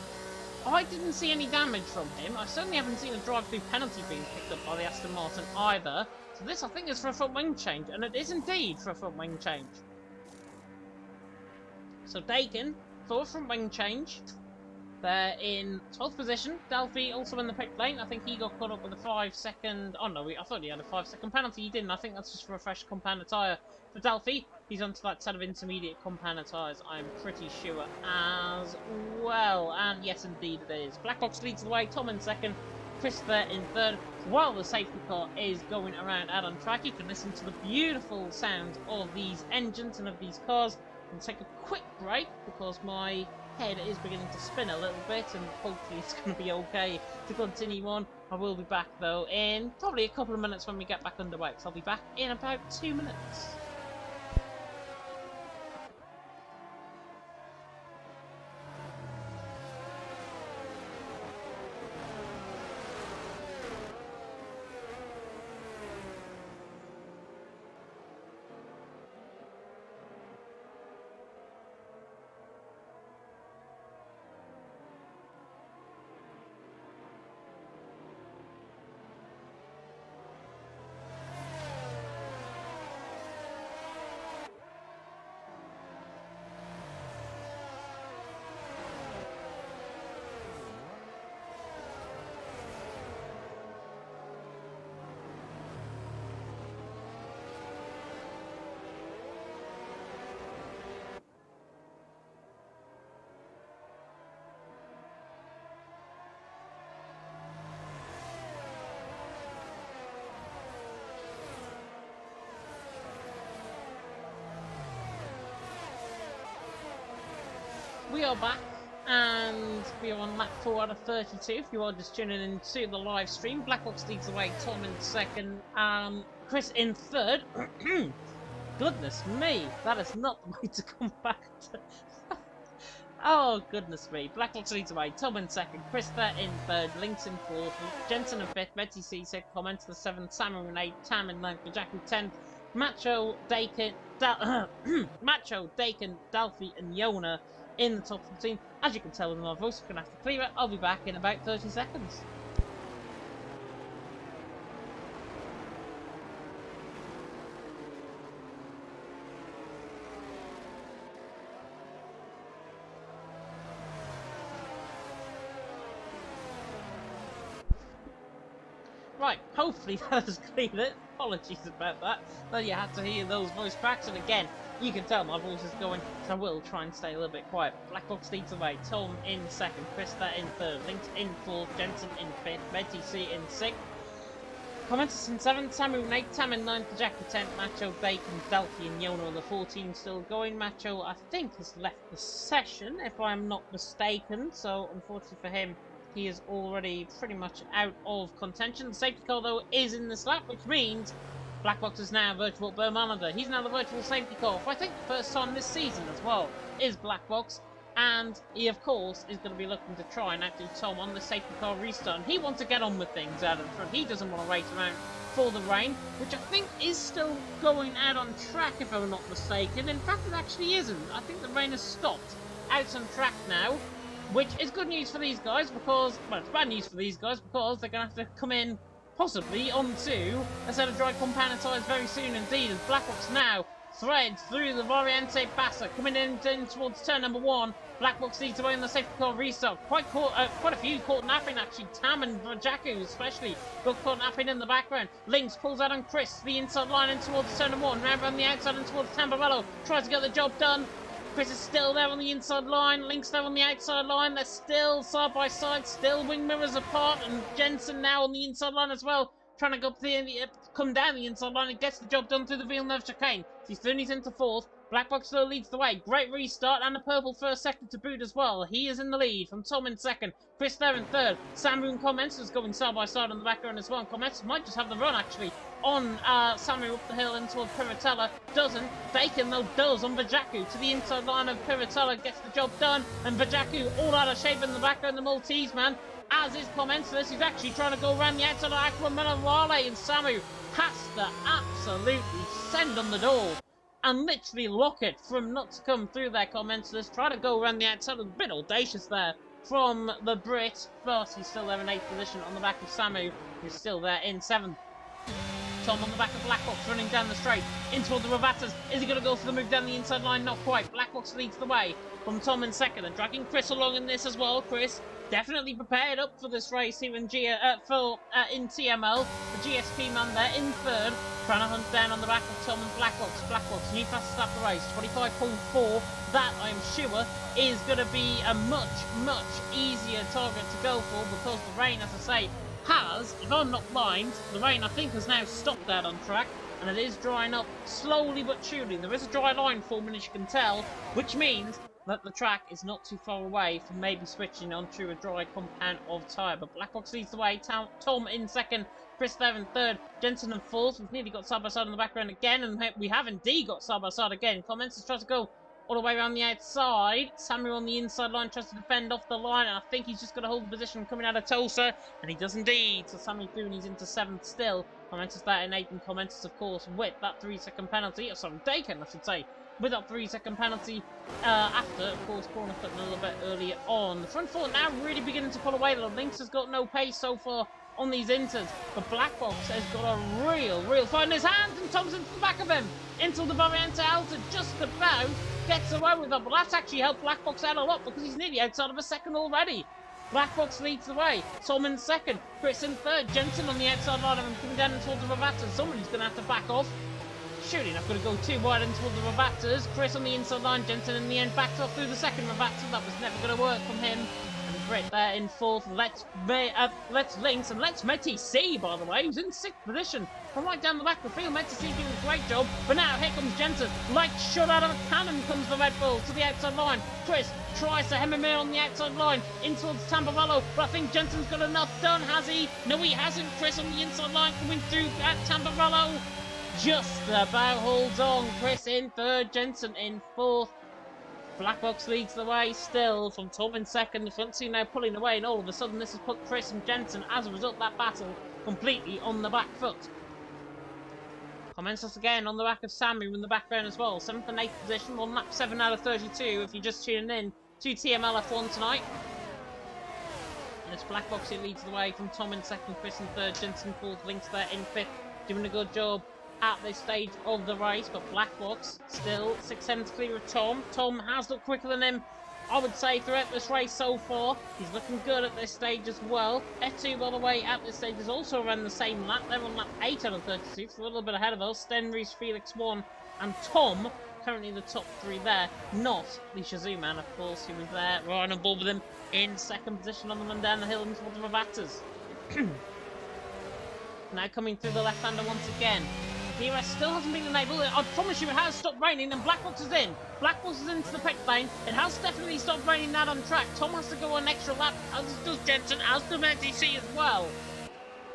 Speaker 1: I didn't see any damage from him. I certainly haven't seen a drive-through penalty being picked up by the Aston Martin either. So this, I think, is for a front wing change, and it is indeed for a front wing change. So Dakin for a front wing change. They're in 12th position. Delphi also in the pit lane. I think he got caught up with a 5-second... Oh no, I thought he had a 5-second penalty. He didn't. I think that's just for a fresh compound tyre. For Delphi, he's onto that set of intermediate compound tyres, I'm pretty sure, as well. And yes, indeed it is. Black Box leads the way. Tom in second. Chris there in third. While the safety car is going around out on track, you can listen to the beautiful sound of these engines and of these cars. And take a quick break because my head is beginning to spin a little bit, and hopefully it's going to be okay to continue on. I will be back though in probably a couple of minutes when we get back underway, so I'll be back in about 2 minutes. We are back, and we are on lap 4 out of 32. If you are just tuning into the live stream, Black Box leads the way, Tom in second, Chris in third. Goodness me, that is not the way to come back to... Oh, goodness me. Black Box leads the way, Tom in second, Chris there in third, Lynx in fourth, Jensen in fifth, Betty C said comment to the seventh, Samuel in eighth, Tam in ninth, Jack in 10th, Macho, Dakin, Macho, Dakin, Dalfi, and Yona in the top of the team. As you can tell with my voice, I'm going to have to clear it. I'll be back in about 30 seconds. Right, hopefully that has cleared it. Apologies about that. But you had to hear those voice cracks, and again, you can tell my voice is going, so I will try and stay a little bit quiet. Black Box leads away, Tom in second, Krista in third, Lynx in fourth, Jensen in fifth, Betty C in sixth, Commentus in seventh, Samuel in eighth, Tam in ninth, Jack in 10th, Macho, Bacon, Delphi and Yona on the 14 still going. Macho, I think, has left the session, if I'm not mistaken, so unfortunately for him, he is already pretty much out of contention. The safety car, though, is in this lap, which means Black Box is now virtual Burr manager. He's now the virtual safety car for, I think, the first time this season as well, is Black Box. And he, of course, is going to be looking to try and outdo Tom on the safety car restart. And he wants to get on with things out in front. He doesn't want to race around for the rain, which I think is still going out on track, if I'm not mistaken. In fact, it actually isn't. I think the rain has stopped out on track now, which is good news for these guys because, well, it's bad news for these guys because they're going to have to come in possibly onto a set of dry compound tyres very soon indeed, as Blackbox now threads through the Variante Bassa, coming in towards turn number 1. Blackbox leads away on the safety car restart. Quite a few caught napping actually. Tam and Vajaku especially got caught napping in the background. Lynx pulls out on Chris, the inside line in towards turn number 1. Round on the outside and towards Tamburello. Tries to get the job done. Chris is still there on the inside line. Lynx there on the outside line. They're still side by side, still wing mirrors apart. And Jensen now on the inside line as well, trying to go up come down the inside line and gets the job done through the Villeneuve chicane. He's Thurney's into 4th. Blackbox still leads the way. Great restart and a purple first sector to boot as well. He is in the lead from Tom in 2nd. Chris there in 3rd. Samu and Commensals going side by side on the background as well. And Commensals might just have the run actually on Samu up the hill in towards Piratella. Doesn't. Bacon though does on Vajaku to the inside line of Piratella. Gets the job done. And Vajaku all out of shape in the background. The Maltese man, as is Commensals. He's actually trying to go around the outside of Aqua Menawale, and Samu has to absolutely send on the door and literally lock it from not to come through their Commensals. Try to go around the outside, a bit audacious there from the Brit, but he's still there in 8th position on the back of Samu, who's still there in 7th. Tom on the back of Blackbox running down the straight in toward the Ravatas. Is he going to go for the move down the inside line? Not quite. Blackbox leads the way from Tom in 2nd and dragging Chris along in this as well. Chris definitely prepared up for this race here in in TML. The GSP man there in 3rd, trying to hunt down on the back of Tom and Blackbox. Blackbox, new fastest start the race, 25.4. That, I'm sure, is going to be a much, much easier target to go for because the rain, as I say, has, if I'm not blind, the rain I think has now stopped out on track and it is drying up slowly but surely. There is a dry line forming, as you can tell, which means that the track is not too far away from maybe switching onto a dry compound of tyre. But Blackbox leads the way, Tom in 2nd, Chris there in 3rd, Jensen in 4th. We've nearly got side by side in the background again, and we have indeed got side by side again. Comments tries to go all the way around the outside. Samuel on the inside line tries to defend off the line, and I think he's just going to hold the position coming out of Tulsa, and he does indeed. So Samuel Thurney's into 7th still. Commenters that in 8th, and commenters, of course, with that 3-second penalty. Oh, sorry, Dakin, I should say. With that 3-second penalty after, of course, corner cutting a little bit earlier on. The front foot now really beginning to pull away. The Lynx has got no pace so far on these inters, but Blackbox has got a real fight in his hands, and Thompson's the back of him until the Variante Alta just about gets away with it. But that's actually helped Blackbox out a lot because he's nearly outside of a 2nd already. Blackbox leads the way. Tom in 2nd, Chris in 3rd, Jensen on the outside line of him coming down towards the Ravatas. Somebody's going to have to back off. Surely not going to go too wide into the Ravatas. Chris on the inside line, Jensen in the end backed off through the 2nd Ravata. That was never going to work from him. And Britt there in 4th. Let's Lynx and let's Meti C, by the way, who's in 6th position. From right down the back of the field, Meti C doing a great job. But now here comes Jensen. Like shot out of a cannon comes the Red Bull to the outside line. Chris tries to hem him in on the outside line in towards Tamburello, but I think Jensen's got enough done, has he? No, he hasn't. Chris on the inside line coming through at Tamburello. Just about holds on. Chris in 3rd, Jensen in 4th. Blackbox leads the way still from Tom in 2nd. The front two now pulling away, and all of a sudden this has put Chris and Jensen, as a result, that battle completely on the back foot. Comments us again on the back of Samu in the background as well. 7th and 8th position, on lap 7 out of 32 if you're just tuning in to TML F1 tonight. And it's Blackbox who leads the way from Tom in 2nd, Chris in 3rd, Jensen 4th, Lynx there in 5th. Doing a good job at this stage of the race, but Blackbox still 6 seconds clear of Tom. Tom has looked quicker than him, I would say, throughout this race so far. He's looking good at this stage as well. F2, by the way, at this stage is also around the same lap. They're on lap 8 out of 36, a little bit ahead of us. Stenries, Felix 1, and Tom, currently the top 3 there. Not the Shazoo man, of course, who was there, right on board with him in 2nd position on the run down the hill into the Ravatas. Now coming through the left-hander once again. DRS still hasn't been enabled. I promise you it has stopped raining and Blackbox is in. Blackbox is into the pit lane. It has definitely stopped raining that on track. Tom has to go an extra lap, as does Jensen, as does NTC as well.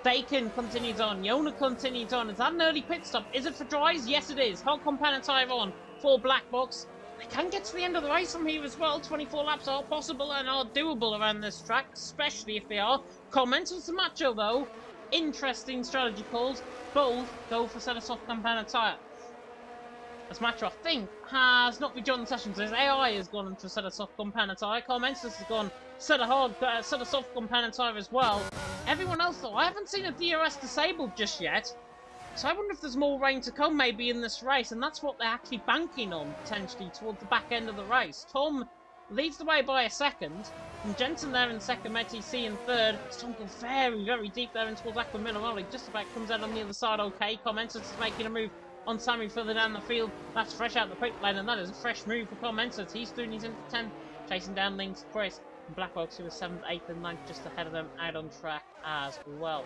Speaker 1: Bacon continues on. Yona continues on. Is that an early pit stop? Is it for dries? Yes, it is. Hot compound tyre on for Blackbox. They can get to the end of the race from here as well. 24 laps are possible and are doable around this track, especially if they are. Comments to Macho, though. Interesting strategy calls. Both go for set a soft campana tyre. As Macho, I think, has not rejoined the session, so his AI has gone into a set a soft campana tyre. Comments has gone set a soft campana tyre as well. Everyone else, though, I haven't seen a DRS disabled just yet. So I wonder if there's more rain to come maybe in this race, and that's what they're actually banking on, potentially, towards the back end of the race. Tom leads the way by a second, and Jensen there in second, MTC in third. Tom goes very, very deep there in towards Aqua Minerali, just about comes out on the other side okay. Commensus is making a move on Sammy further down the field. That's fresh out the pit lane, and that is a fresh move for Commensus. He's through and he's into 10th, chasing down Link's Chris. And Blackbox, who was 7th, 8th, and 9th, just ahead of them, out on track as well.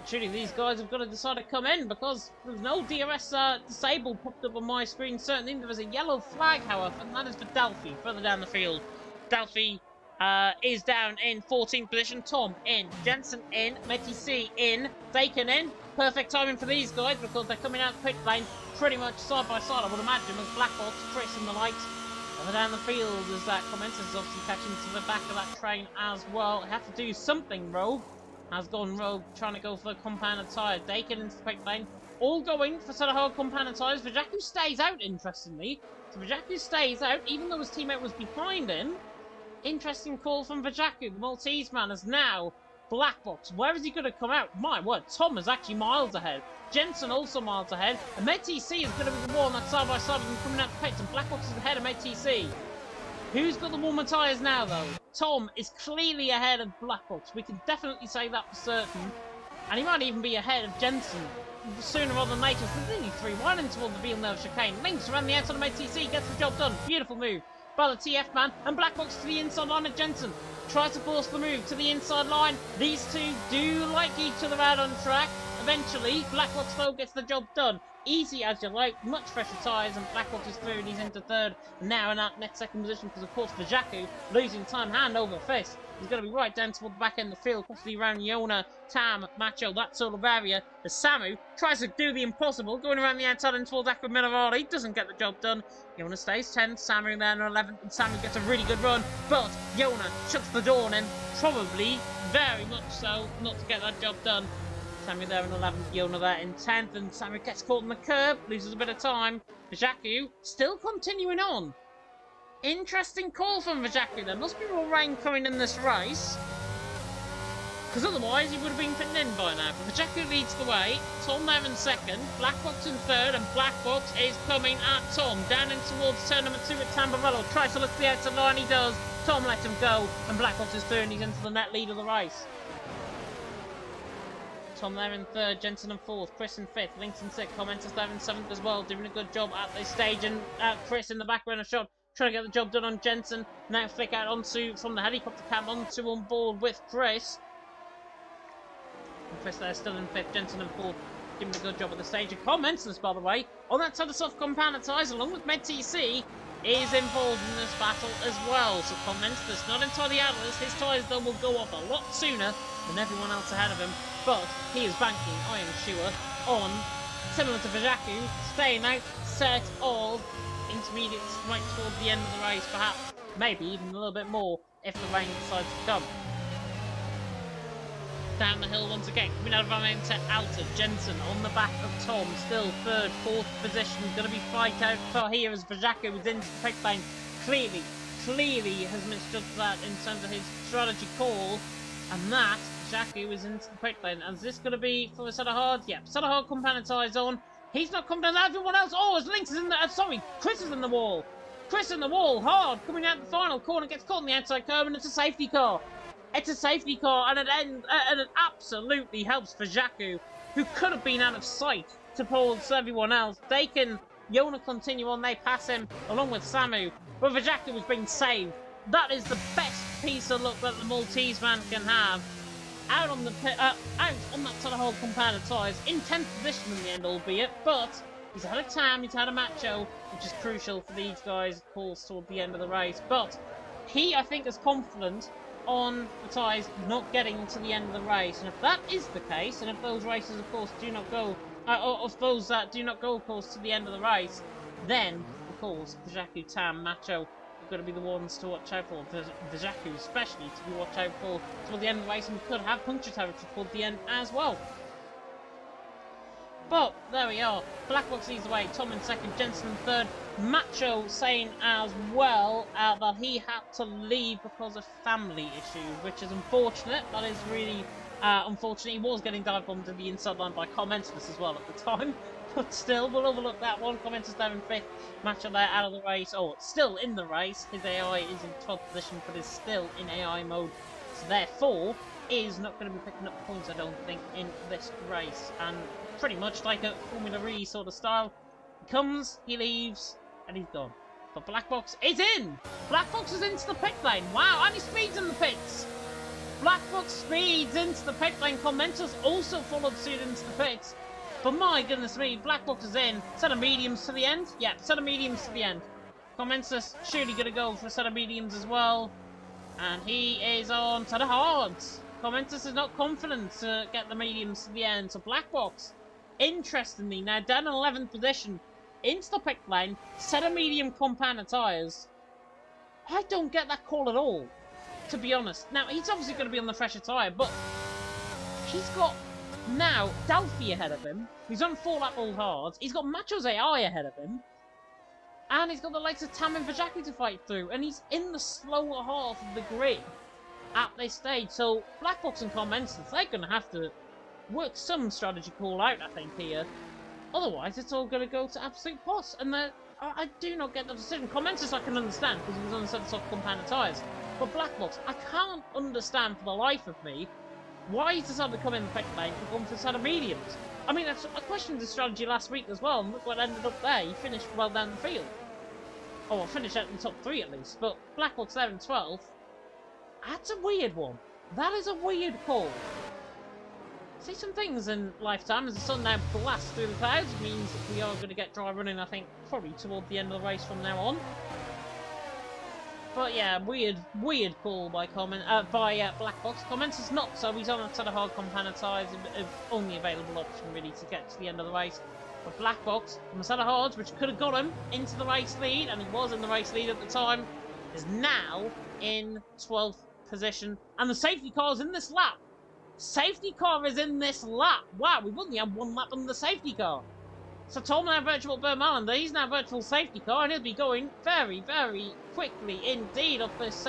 Speaker 1: Surely these guys have got to decide to come in because there's no DRS disabled popped up on my screen. Certainly there is a yellow flag, however, and that is for Delphi further down the field. Delphi is down in 14th position. Tom in, Jensen in, Metty C in, Dakin in. Perfect timing for these guys because they're coming out the pit lane pretty much side by side, I would imagine, with Blackbox, Chris and the likes. Further down the field as that commences is obviously catching to the back of that train as well. Have to do something, Rogue. Has gone rogue, trying to go for the compound tyre. Dakin into the quick lane. All going for sort of hard compound tyres. Vajaku stays out, interestingly. So Vajaku stays out, even though his teammate was behind him. Interesting call from Vajaku. The Maltese man is now Blackbox. Where is he going to come out? My word, Tom is actually miles ahead. Jensen also miles ahead. And MTC is going to be the one that's side by side with him coming out the pits. And Blackbox is ahead of MTC. Who's got the warmer tyres now, though? Tom is clearly ahead of Blackbox. We can definitely say that for certain. And he might even be ahead of Jensen sooner rather than later. There's nearly 3 winding toward the BNL chicane. Links around the outside of MTC, gets the job done. Beautiful move by the TF man. And Blackbox to the inside line of Jensen. Tries to force the move to the inside line. These two do like each other out on track. Eventually, Blackbox, though, gets the job done. Easy as you like, much fresher tyres, and Blackbox is through and he's into third. Now in that next second position because, of course, Vajaku losing time hand over fist. He's going to be right down toward the back end of the field, possibly around Yona, Tam, Macho, that sort of area. As Samu tries to do the impossible, going around the outside and towards Aqua Minerali. Doesn't get the job done. Yona stays 10th, Samu there in 11th, and Samu gets a really good run. But Yona shuts the door on him, probably, very much so, not to get that job done. Samu there in 11th, Yona there in 10th, and Samu gets caught in the curb, loses a bit of time. Vajaku still continuing on. Interesting call from Vajaku. There must be more rain coming in this race, because otherwise he would have been pitted in by now. But Vajaku leads the way, Tom there in second, Blackbox in third, and Blackbox is coming at Tom. Down in towards turn number 2 at Tamburello. Tries to look the outside line, he does. Tom lets him go, and Blackbox is third, and he's into the net lead of the race. Tom there in third, Jensen in fourth, Chris in fifth, Links in sixth, Commentus there in seventh as well, doing a good job at this stage, and Chris in the background of shot, trying to get the job done on Jensen. Now flick out onto, from the helicopter cam, onto on board with Chris. And Chris there still in fifth, Jensen in fourth, doing a good job at the stage. And Commentus, by the way, on that side of soft compound tyres, along with MedTC, is involved in this battle as well. So Commentus, not entirely out of this, his tyres though will go off a lot sooner than everyone else ahead of him. But he is banking, I am sure, on, similar to Vajaku, staying out, set all, intermediates right towards the end of the race, perhaps, maybe even a little bit more if the rain decides to come. Down the hill once again, coming out of Romagna to Alta, Jensen on the back of Tom, still third, fourth position, going to be fight out for here as Vajaku is into the pit lane. Clearly has misjudged that in terms of his strategy call, and that Vajaku is into the pit lane. And is this going to be for Sadahard? Yeah, Sadahard compound tyres on. He's not coming down. Everyone else. Oh, as Lynx is in the. Sorry, Chris is in the wall. Chris in the wall, hard, coming out the final corner, gets caught in the outside curb, and it's a safety car. It's a safety car, and it absolutely helps Vajaku, who could have been out of sight towards everyone else. They can, Yona continue on, they pass him, along with Samu, but Vajaku was being saved. That is the best piece of luck that the Maltese man can have. Out on the out on that sort of whole compound of tyres, in 10th position in the end, albeit, but he's had a Tam, he's had a Macho, which is crucial for these guys, of course, toward the end of the race. But he, I think, is confident on the tyres not getting to the end of the race, and if that is the case, and if those races, of course, do not go, of those that do not go, of course, to the end of the race, then, of of course, Vajaku, Tam, Macho are going to be the ones to watch out for. Vajaku especially to be watch out for toward the end of the race, and we could have puncture territory toward the end as well. But there we are. Black Box leads the way. Tom in second, Jensen in third. Macho saying as well that he had to leave because of family issues, which is unfortunate. That is really unfortunate. He was getting dive bombed in the inside line by Commenters as well at the time. But still, we'll overlook that one. Commenters there in fifth. Macho there out of the race. Oh, still in the race. His AI is in 12th position, but is still in AI mode. So therefore, is not going to be picking up points, I don't think, in this race. And pretty much like a Formula E sort of style. He comes, he leaves, and he's gone. But Black Box is in! Black Box is into the pit lane. Wow, and he speeds in the pits. Black Box speeds into the pit lane. Commenters also followed suit into the pits. But my goodness me, Black Box is in. Set of mediums to the end? Yeah, set of mediums to the end. Commenters surely going to go for a set of mediums as well. And he is on to the hards. Commenters is not confident to get the mediums to the end. So Black Box, interestingly, now down in 11th position, into the pit lane, set of medium compound tyres. I don't get that call at all, to be honest. Now, he's obviously going to be on the fresher tyre, but he's got now Delphi ahead of him. He's on 4-lap all hards. He's got Macho's AI ahead of him. And he's got the likes of Tam and Vajaku to fight through. And he's in the slower half of the grid at this stage. So Black Box and Commenters, they're going to have to work some strategy call out, I think, here. Otherwise, it's all going to go to absolute boss. And I do not get the decision. Commenters I can understand, because he was on the set of soft compound tyres. But Black Box, I can't understand for the life of me why he's decided to come in the pit lane and go for a set of mediums. I mean, I questioned his strategy last week as well, and look what ended up there. He finished well down the field. Oh, well, finished out in the top 3 at least. But Black Box there in 12th. That's a weird one. That is a weird call. See some things in lifetime as the sun now blasts through the clouds. It means that we are going to get dry running, I think, probably toward the end of the race from now on. But yeah, weird call by Black Box. Commenters not so. He's on a set of hard compound tyres, only available option really to get to the end of the race. But Black Box, from a set of hards, which could have got him into the race lead, and he was in the race lead at the time, is now in 12th position. And the safety car is in this lap. Safety car is in this lap. Wow, we've only had 1 lap on the safety car. So Tom now virtual Burmalander, he's now virtual safety car, and he'll be going very, very quickly indeed off this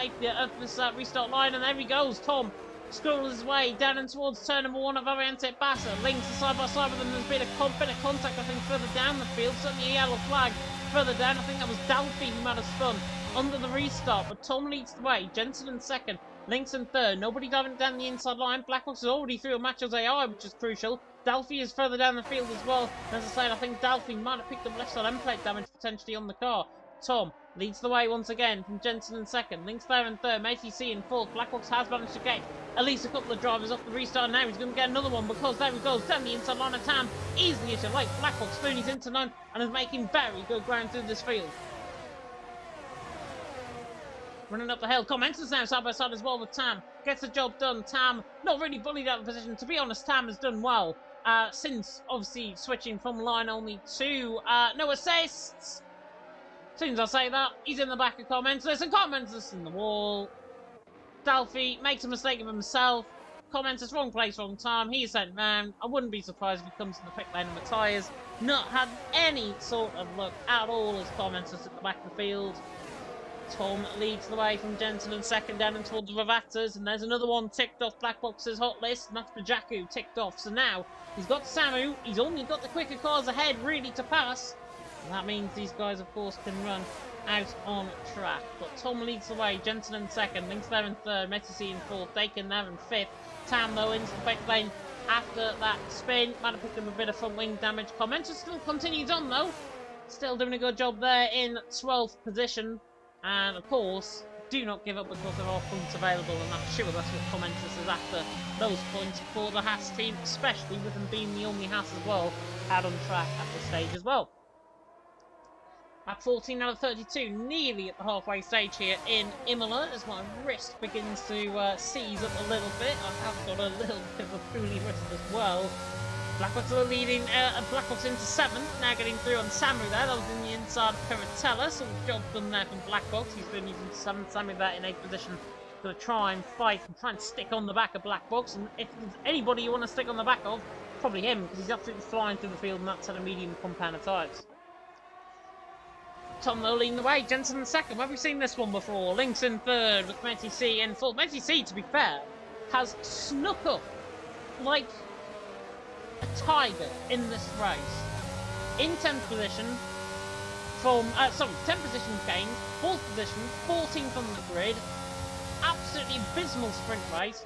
Speaker 1: restart line. And there he goes, Tom scrolls his way down and towards turn number 1 of Oriente Bassa. Links are side by side with them. There's been a bit of contact, I think, further down the field. Certainly a yellow flag further down. I think that was Delphi who might have spun under the restart, but Tom leads the way. Jensen in second. Links in third. Nobody diving down the inside line. Black Box is already through a Macho's AI, which is crucial. Delphi is further down the field as well. As I said, I think Delphi might have picked up left side end plate damage potentially on the car. Tom leads the way once again from Jensen in second. Links there in third. Matey C in fourth. Black Box has managed to get at least a couple of drivers off the restart. Now he's going to get another one because there he goes down the inside line of Tam. Easily as you like. Black Box Spoonies into none and is making very good ground through this field. Running up the hill. Commenters now side by side as well with Tam. Gets the job done. Tam not really bullied out of the position. To be honest, Tam has done well. Since obviously switching from line only to no assists. As soon as I say that, he's in the back of Commenters and Commenters in the wall. Delphi makes a mistake of himself. Commenters wrong place, wrong time. He's sent down. I wouldn't be surprised if he comes in the pit lane with the tyres. Not had any sort of luck at all as Commenters at the back of the field. Tom leads the way from Jensen in second down and towards the Ravatas, and there's another one ticked off Black Box's hot list, and that's Vajaku ticked off. So now he's got Samu, he's only got the quicker cars ahead really to pass, and that means these guys of course can run out on track. But Tom leads the way, Jensen in second, Links there in third, Messi in fourth, Dakin there in fifth. Tam though into the pit lane after that spin, might have picked him a bit of front wing damage. Commenter still continues on though, still doing a good job there in 12th position. And of course, do not give up because there are points available, and I'm sure that's what Commenters is after, those points for the Haas team, especially with them being the only Haas as well out on track at this stage as well. At 14 out of 32, nearly at the halfway stage here in Imola, as my wrist begins to seize up a little bit. I have got a little bit of a poorly wrist as well. Blackbox are leading, Blackbox into 7th, now getting through on Samu there. That was in the inside of Piratella, so the job done there from Blackbox. He's been using 7th, Samu there in 8th position. Going to try and fight and try and stick on the back of Blackbox, and if there's anybody you want to stick on the back of, probably him, because he's absolutely flying through the field, and that's at a medium compound of tyres. Tom though leading the way, Jensen in 2nd. Have we seen this one before? Lynx in 3rd with Meti C in 4th. Meti C, to be fair, has snuck up like a tiger in this race. In 10th position, from 10 positions gained, 4th position, 14th on the grid. Absolutely abysmal sprint race.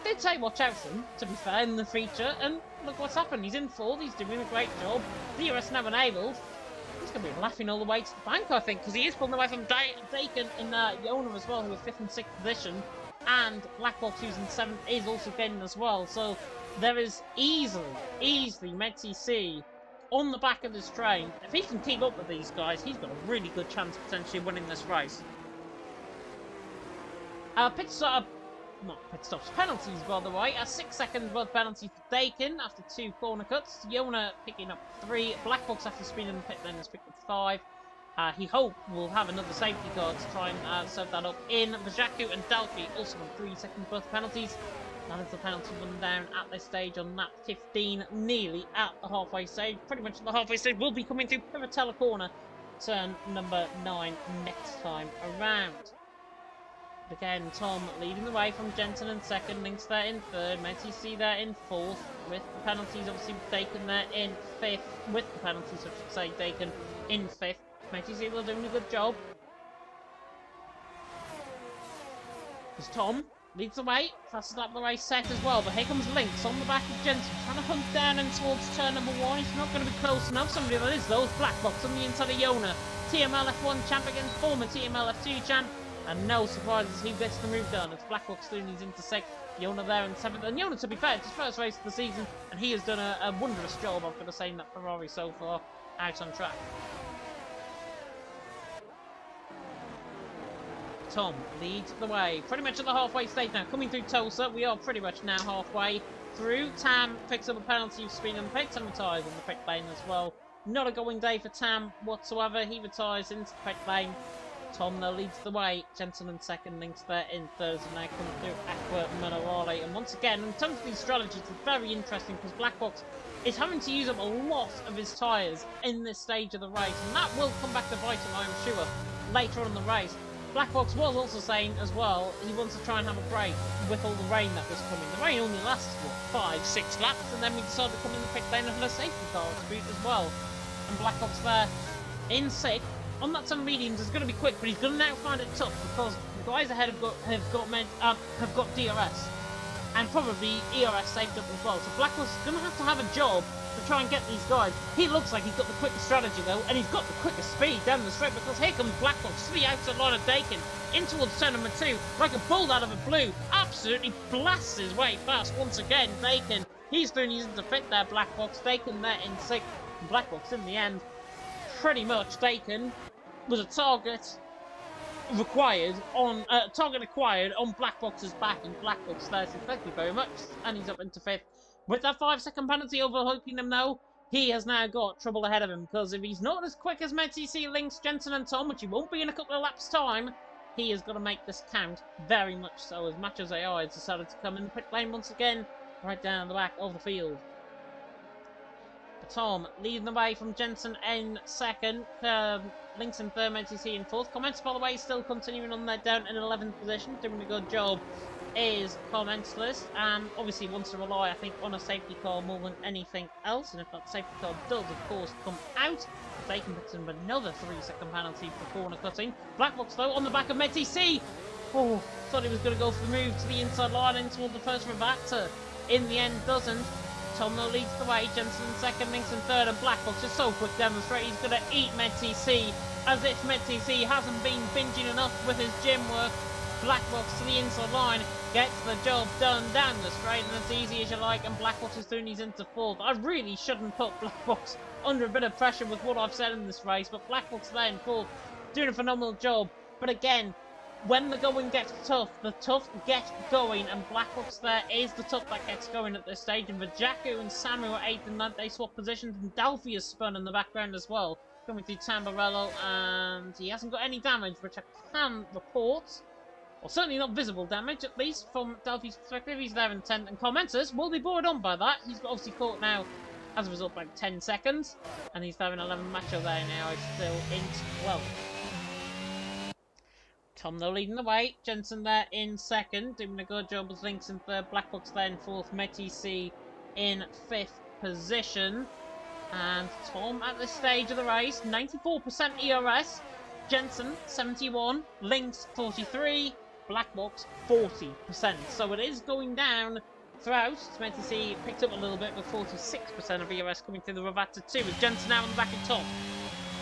Speaker 1: Did say watch out for him, to be fair, in the feature, and look what's happened. He's in 4th, he's doing a great job. DRS now enabled. He's going to be laughing all the way to the bank, I think, because he is pulling away from Dakin and Yona as well, who are 5th and 6th position. And Blackbox, who's in 7th, is also gaining as well. So there is easily Meti C on the back of this train. If he can keep up with these guys, he's got a really good chance of potentially winning this race. Penalties, by the way. 6 seconds worth penalty for Dakin after 2 corner cuts. Yona picking up 3. Blackbox after speed in the pit lane has picked up 5. He hopes we'll have another safety car to try and serve that up in. Vajaku and Delphi also on 3 seconds worth of penalties. That is the penalty run down at this stage on lap 15, nearly at the halfway stage. Pretty much at the halfway stage. We'll be coming through Piratella corner, turn number 9 next time around. But again, Tom leading the way from Jensen in 2nd, Lynx there in 3rd, Meti C there in 4th, with the penalties obviously Dakin there in 5th, with the penalties I should say, Dakin in 5th. Meti C are doing a good job. As Tom leads the way, fastest lap of the race set as well, but here comes Lynx on the back of Jensen, trying to hunt down and towards turn number 1. He's not going to be close enough. Somebody that is though is Blackbox on the inside of Yona. TML F1 champ against former TML F2 champ. And no surprises, he gets the move done. It's Blackbox soon, he's into 6th. Yona there in 7th. And Yona, to be fair, it's his first race of the season, and he has done a wondrous job, I've got to say, in that Ferrari so far, out on track. Tom leads the way, pretty much at the halfway stage now. Coming through Tulsa, we are pretty much now halfway through. Tam picks up a penalty of speed and pits and retires in the pit lane as well. Not a going day for Tam whatsoever. He retires into the pit lane. Tom though leads the way, Jensen in 2nd, Lynx there in 3rd, and now coming through Aqua Minerale. And once again, in terms of these strategies, it's very interesting because Blackbox is having to use up a lot of his tyres in this stage of the race, and that will come back to bite him, I'm sure, later on in the race. Blackbox was also saying as well he wants to try and have a break with all the rain that was coming. The rain only lasted, what, 5-6 laps, and then we decided to come in the pit lane and have a safety car to boot as well. And Blackbox there in 6th. On that some mediums is going to be quick, but he's going to now find it tough because the guys ahead have got DRS and probably ERS saved up as well. So Blackbox is going to have a job to try and get these guys. He looks like he's got the quickest strategy though, and he's got the quickest speed down the straight because here comes Blackbox to the outside line of Dakin in towards turn number 2 like a bolt out of a blue. Absolutely blasts his way past once again. Dakin, he's doing his to fit there. Blackbox, Dakin there in 6th. Blackbox in the end. Pretty much Dakin was a target acquired on Blackbox's back, and Blackbox there says thank you very much, and he's up into 5th. With that 5-second penalty overhooking him though, he has now got trouble ahead of him, because if he's not as quick as Meti C, Lynx, Jensen and Tom, which he won't be in a couple of laps time, he is going to make this count very much so, as much as AI has decided to come in the pit lane once again, right down the back of the field. Tom leading the way from Jensen in 2nd, Lynx in 3rd, Meti C in 4th. Comments, by the way, still continuing on there down in 11th position, doing a good job is Commentless, and obviously wants to rely, I think, on a safety car more than anything else, and if that safety car does, of course, come out, they can put in another 3-second penalty for corner cutting. Blackbox, though, on the back of Meti C. Oh, thought he was going to go for the move to the inside line in toward the first reactor. In the end, doesn't. Tom though leads the way, Jensen in 2nd, Lynx in 3rd, and Blackbox is so quick down the straight, he's going to eat Meti C, as if Meti C hasn't been binging enough with his gym work. Blackbox to the inside line, gets the job done down the straight, and as easy as you like, and Blackbox is doing his into 4th. I really shouldn't put Blackbox under a bit of pressure with what I've said in this race, but Blackbox there in 4th, doing a phenomenal job. But again, when the going gets tough, the tough get going, and Blackbox there is the tough that gets going at this stage. And Vajaku and Samu are 8th and 9th. They swap positions, and Delphi is spun in the background as well. Coming through Tamburello, and he hasn't got any damage, which I can report. Or certainly not visible damage, at least from Delphi's perspective. He's there in 10th, and commenters will be bored on by that. He's obviously caught now, as a result, like 10 seconds, and he's there in 11th matchup there now. He's still in 12th. Tom, though, leading the way. Jensen there in 2nd, doing a good job with Lynx in 3rd. Blackbox there in 4th. Metc in 5th position. And Tom at this stage of the race, 94% ERS. Jensen, 71. Lynx, 43. Blackbox, 40%. So it is going down throughout. Metc picked up a little bit with 46% of ERS coming through the Ravata 2, with Jensen now on the back of Tom.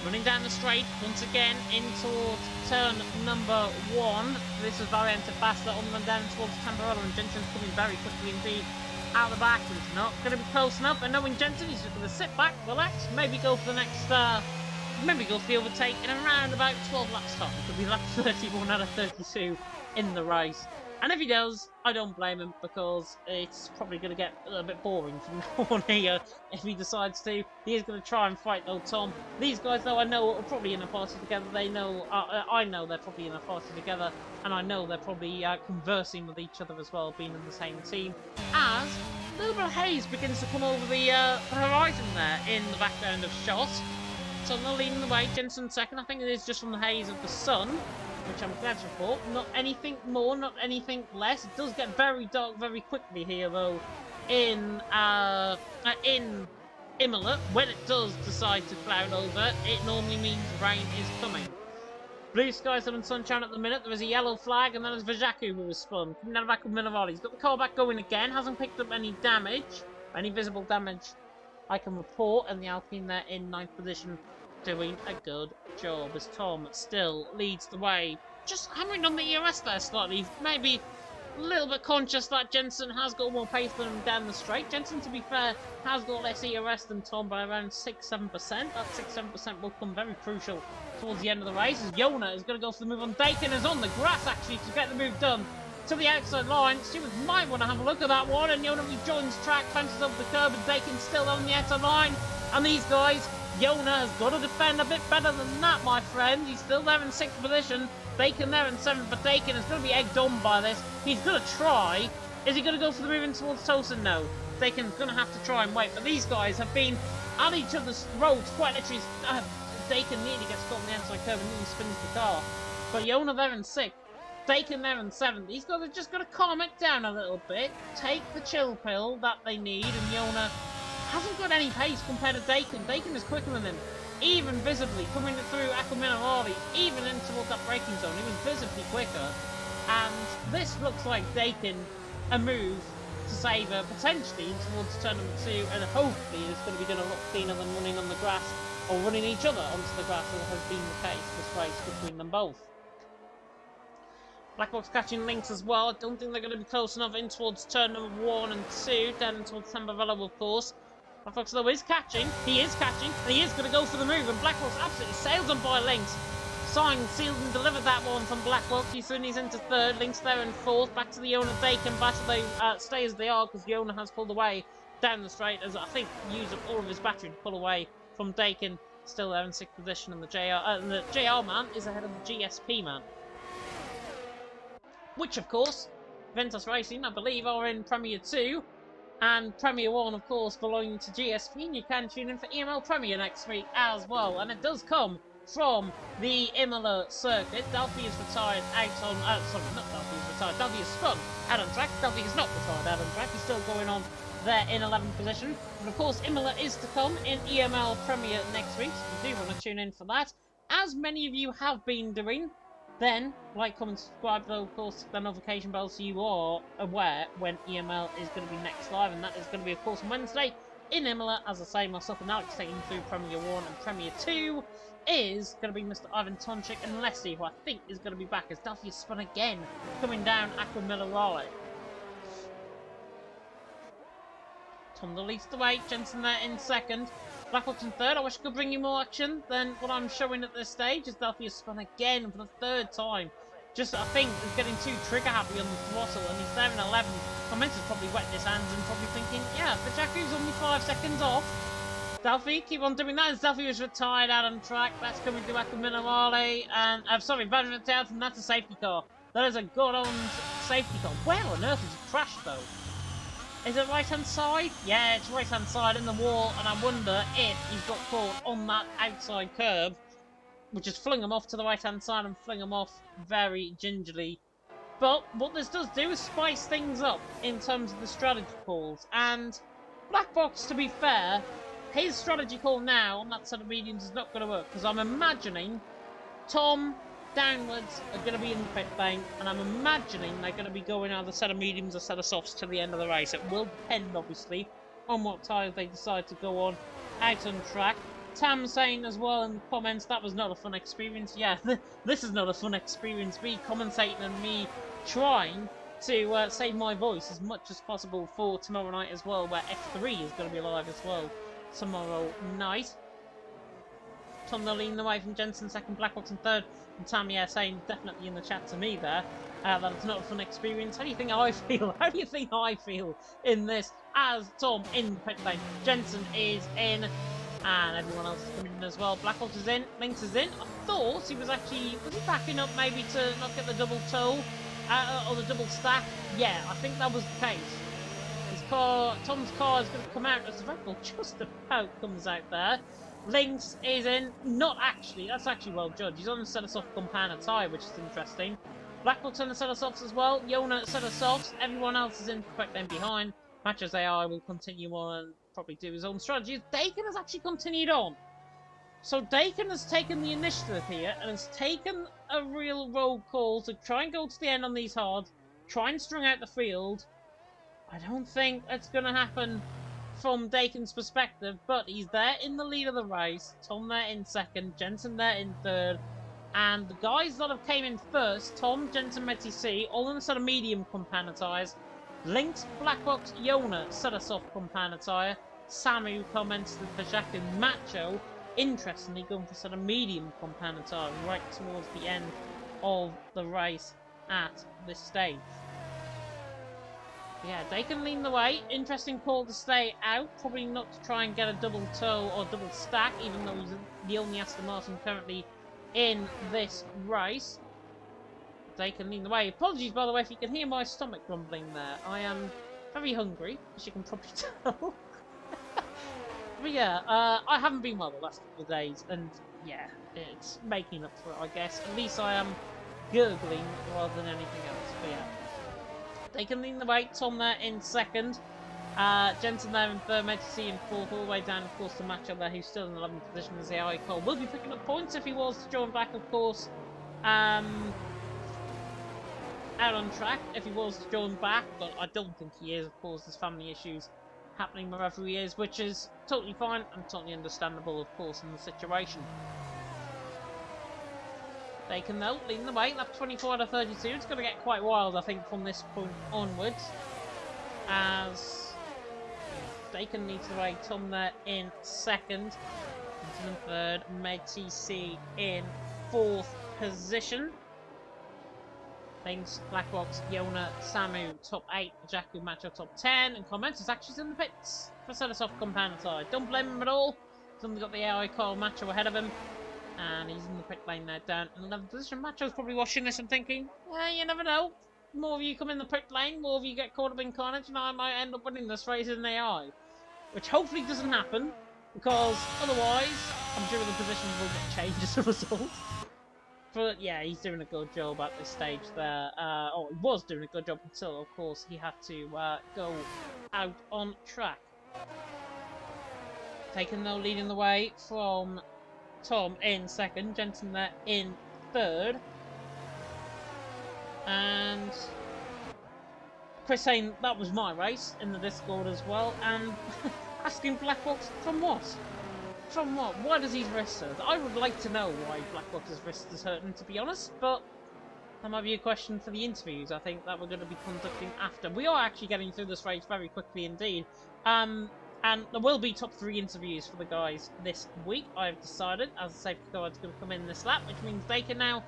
Speaker 1: Running down the straight, once again, in towards turn number 1. This is varianted faster on the run down towards Tamburello, and Jensen's coming very quickly indeed out the back. He's not going to be close enough, and knowing Jensen, he's just going to sit back, relax, maybe go for the next, maybe go for the overtake in around about 12 laps time. It could be lap 31 out of 32 in the race. And if he does, I don't blame him, because it's probably going to get a little bit boring from now on here if he decides to. He is going to try and fight, though, Tom. These guys, though, I know are probably in a party together. They know, I know they're probably in a party together, and I know they're probably conversing with each other as well, being in the same team. As a little bit of haze begins to come over the horizon there in the background of shot. So they're leading the way. Jensen 2nd. I think it is just from the haze of the sun, which I'm glad to report. Not anything more, not anything less. It does get very dark very quickly here, though, in Emilia. When it does decide to cloud over, it normally means rain is coming. Blue skies and sunshine at the minute. There is a yellow flag, and then there's Vajaku who was spun. Coming down the back of Minerali. He's got the car back going again. Hasn't picked up any damage. Any visible damage I can report. And the Alpine there in 9th position, doing a good job, as Tom still leads the way. Just hammering on the ERS there slightly. Maybe a little bit conscious that Jensen has got more pace than him down the straight. Jensen, to be fair, has got less ERS than Tom by around 6-7%. That 6-7% will come very crucial towards the end of the race, as Yona is going to go for the move on Dakin, is on the grass actually to get the move done to the outside line. Stewards might want to have a look at that one, and Yona rejoins track, bounces over the curb, and Dakin still on the outside line. And these guys, Yona has got to defend a bit better than that, my friend. He's still there in 6th position. Dakin there in 7th, but Dakin is going to be egged on by this. He's going to try. Is he going to go for the move in towards Tosin? No. Dakin's going to have to try and wait. But these guys have been at each other's roads quite literally. Dakin nearly gets caught on the outside curve and nearly spins the car. But Yona there in 6th. Dakin there in 7th. These guys are just going to calm it down a little bit. Take the chill pill that they need. And Yona hasn't got any pace compared to Dakin. Dakin is quicker than him. Even visibly, coming through Aquaminarali, even in towards that braking zone, he was visibly quicker. And this looks like Dakin, a move to save her potentially towards turn number 2, and hopefully it's going to be done a lot cleaner than running on the grass, or running each other onto the grass, as has been the case this race between them both. Blackbox catching Lynx as well. I don't think they're going to be close enough in towards turn number 1 and 2, down towards Tamburello, of course. Blackbox, though, is catching. He is catching, and he is going to go for the move, and Blackbox absolutely sails on by Lynx. Signed, sealed, and delivered that one from Blackbox. He soon is into 3rd. Lynx there in 4th. Back to the Yona Dakin. Battle they stay as they are, because Yona has pulled away down the straight, as I think used up all of his battery to pull away from Dakin. Still there in 6th position, and the JR man is ahead of the GSP man. Which, of course, Ventus Racing, I believe, are in Premier 2. And Premier 1, of course, belonging to GSP. And you can tune in for EML Premier next week as well. And it does come from the Emilia circuit. Delphi is retired out on... sorry, not Delphi is retired. Delphi is spun out on track. Delphi is not retired out on track. He's still going on there in 11th position. But, of course, Emilia is to come in EML Premier next week. So if you do want to tune in for that, as many of you have been doing, then like, comment, subscribe, though, of course, the notification bell, so you are aware when EML is going to be next live, and that is going to be, of course, on Wednesday in Emilia. As I say, myself and Alex taking through Premier 1 and Premier 2 is going to be Mr. Ivan Tonchik and Leslie, who I think is going to be back as Delphi is spun again, coming down Aquamillarale. Tom leads the way, Jensen there in 2nd. Blackbox in 3rd. I wish I could bring you more action than what I'm showing at this stage, as Delphi is spun again for the 3rd time just, I think, is getting too trigger happy on the throttle, and he's there in 11th. Commentator's probably wetting his hands and probably thinking, yeah, but Jacku's only 5 seconds off. Delphi, keep on doing that, as Delphi was retired out on track. That's coming to back to Minimale, and, I'm sorry, Benjamin Townsend, that's a safety car. That is a good-owned safety car. Where on earth is it crashed, though? Is it right-hand side? Yeah, it's right-hand side in the wall, and I wonder if he's got caught on that outside curb, which has flung him off to the right-hand side and flung him off very gingerly. But what this does do is spice things up in terms of the strategy calls. And Blackbox, to be fair, his strategy call now on that set of mediums is not going to work, because I'm imagining Tom downwards are going to be in the pit lane, and I'm imagining they're going to be going either set of mediums or set of softs to the end of the race. It will depend, obviously, on what tyres they decide to go on out on track. Tam saying as well in the comments, that was not a fun experience. Yeah, this is not a fun experience. Me commentating and me trying to save my voice as much as possible for tomorrow night as well, where F3 is going to be live as well tomorrow night. Tom leading the way from Jensen, second, Blackbox in third, and Tam, yeah, saying definitely in the chat to me there that it's not a fun experience. How do you think I feel? How do you think I feel in this as Tom in the pit lane? Jensen is in, and everyone else is coming in as well. Blackbox is in, Lynx is in. I thought he was actually, was he backing up maybe to not get the double toe or the double stack? Yeah, I think that was the case. His car, Tom's car is going to come out as the Red Bull just about comes out there. Lynx is in, not actually, that's actually well judged. He's on the set of soft Compana tyre, which is interesting. Blackbox on the set of softs as well. Yona set of softs. Everyone else is in quick then behind. Matches AI will continue on and probably do his own strategy. Dakin has actually continued on. So Dakin has taken the initiative here and has taken a real road call to try and go to the end on these hards, try and string out the field. I don't think that's going to happen from Dakin's perspective, but he's there in the lead of the race. Tom there in second, Jensen there in third, and the guys that have came in first, Tom, Jensen, Metty C, all in a set of medium Compana tyres. Lynx, Blackbox, Yona, set of soft Compana tyre. Samu comments the Pajaku Macho, interestingly going for a set of medium Compana tyre right towards the end of the race at this stage. Yeah, they can lean the way. Interesting call to stay out. Probably not to try and get a double toe or double stack, even though he's the only Aston Martin currently in this race. They can lean the way. Apologies, by the way, if you can hear my stomach rumbling there. I am very hungry, as you can probably tell. But yeah, I haven't been well the last couple of days, and yeah, it's making up for it, I guess. At least I am gurgling rather than anything else, but yeah. They can lean the way. Tom there in second. Jensen there in third. Medici in fourth. All the way down, of course, to Macho there, who's still in the 11th position as the AI Cole. Will be picking up points if he was to join back, of course. Out on track, if he was to join back. But I don't think he is, of course. There's family issues happening wherever he is, which is totally fine and totally understandable, of course, in the situation. They can though lead the way, lap 24 out of 32. It's going to get quite wild, I think, from this point onwards. As Dakin leads the way, Tom there in second. Into in third, MedTC in fourth position. Things, Blackbox, Yona, Samu, top 8, Jaku, Macho, top 10, and Comments actually in the pits for set us off Compana side. Don't blame him at all. He's only got the AI Call Macho ahead of him. And he's in the pit lane there, down in the 11th position. Macho's probably watching this and thinking, yeah, you never know. More of you come in the pit lane, more of you get caught up in carnage, and I might end up winning this race in AI. Which hopefully doesn't happen, because otherwise, I'm sure the positions will get changed as a result. But yeah, he's doing a good job at this stage there. Or he was doing a good job until, of course, he had to go out on track. Taken though, leading the way from Tom in second, Jensen there in third, and Chris saying that was my race in the Discord as well, and asking Blackbox from what? From what? Why does his wrist hurt? I would like to know why Blackbox's wrist is hurting, to be honest, but that might be a question for the interviews, I think, that we're going to be conducting after. We are actually getting through this race very quickly indeed. And there will be top 3 interviews for the guys this week, I've decided, as the safety car is going to come in this lap, which means they can now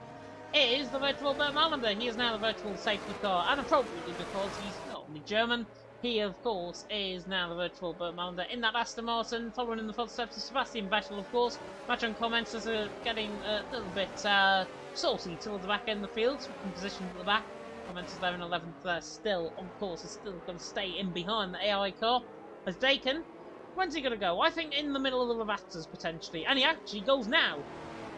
Speaker 1: is the virtual Bertmalander. He is now the virtual safety car, and appropriately because he's not only German, he of course is now the virtual Bertmalander in that Aston Martin, following in the footsteps of Sebastian Vettel, of course. Match on commenters are getting a little bit saucy towards the back end of the field, switching positions at the back. Commenters there in 11th there still, of course, is still going to stay in behind the AI car. As Dakin, when's he going to go? I think in the middle of the Ravatas, potentially. And he actually goes now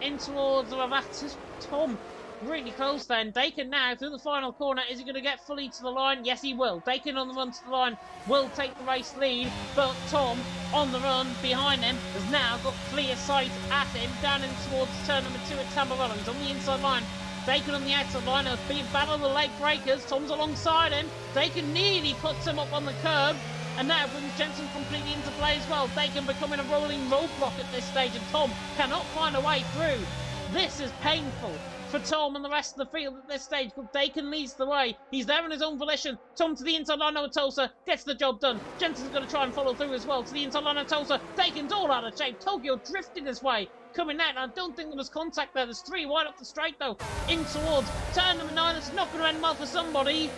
Speaker 1: in towards the Ravatas. Tom, really close then. Dakin now through the final corner. Is he going to get fully to the line? Yes, he will. Dakin on the run to the line will take the race lead. But Tom, on the run behind him, has now got clear sight at him. Down in towards turn number 2 at Tamburello. He's on the inside line. Dakin on the outside line. A big battle of the late breakers. Tom's alongside him. Dakin nearly puts him up on the curb. And now brings Jensen completely into play as well. Dakin becoming a rolling roadblock at this stage, and Tom cannot find a way through. This is painful for Tom and the rest of the field at this stage, but Dakin leads the way. He's there on his own volition. Tom to the inside line of Tosa, gets the job done. Jensen's going to try and follow through as well to the inside line of Tosa. Dakin's all out of shape. Tokyo drifting his way, coming out. I don't think there was contact there. There's 3 wide up the straight though, in towards turn number 9. It's not going to end well for somebody.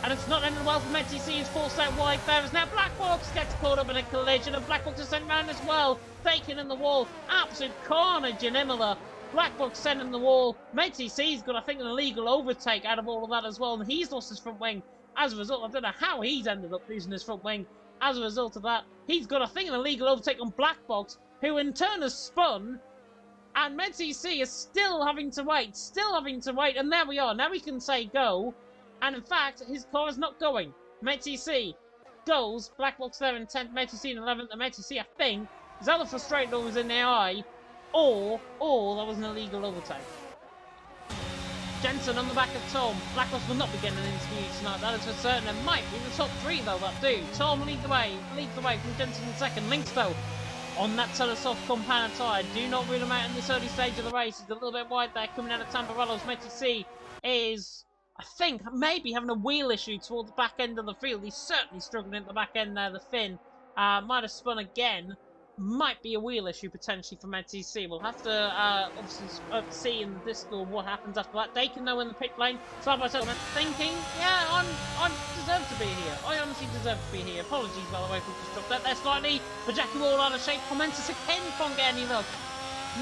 Speaker 1: And it's not ending well for MTC. He's forced out wide there. As now Black Box gets caught up in a collision, and Black Box is sent round as well. Dakin in the wall. Absolute carnage in Emilia. Black Box sent in the wall. MTC's got, I think, an illegal overtake out of all of that as well. And he's lost his front wing. As a result, I don't know how he's ended up losing his front wing. As a result of that, he's got, I think, an illegal overtake on Black Box, who in turn has spun. And MTC is still having to wait. And there we are. Now we can say go. And in fact, his car is not going. MTC goes. Black Box there in 10th. MTC in 11th. And MTC, I think, is either frustrated or was in the eye, or that was an illegal overtake. Jensen on the back of Tom. Black Box will not be getting an interview tonight. That is for certain. It might be the top 3 though. That do. Tom leads the way from Jensen in second. Links though on that sort of soft compound tyre. Do not rule him out in this early stage of the race. He's a little bit wide there, coming out of Tamburello's. MTC is, I think, maybe having a wheel issue towards the back end of the field. He's certainly struggling at the back end there. The Finn might have spun again. Might be a wheel issue potentially from NTC. We'll have to obviously see in the Discord what happens after that. Dakin though in the pit lane. So I'm thinking, yeah, I deserve to be here. I honestly deserve to be here. Apologies by the way for just dropped that there slightly. But Jackie all out of shape. Commenters again can't get any luck.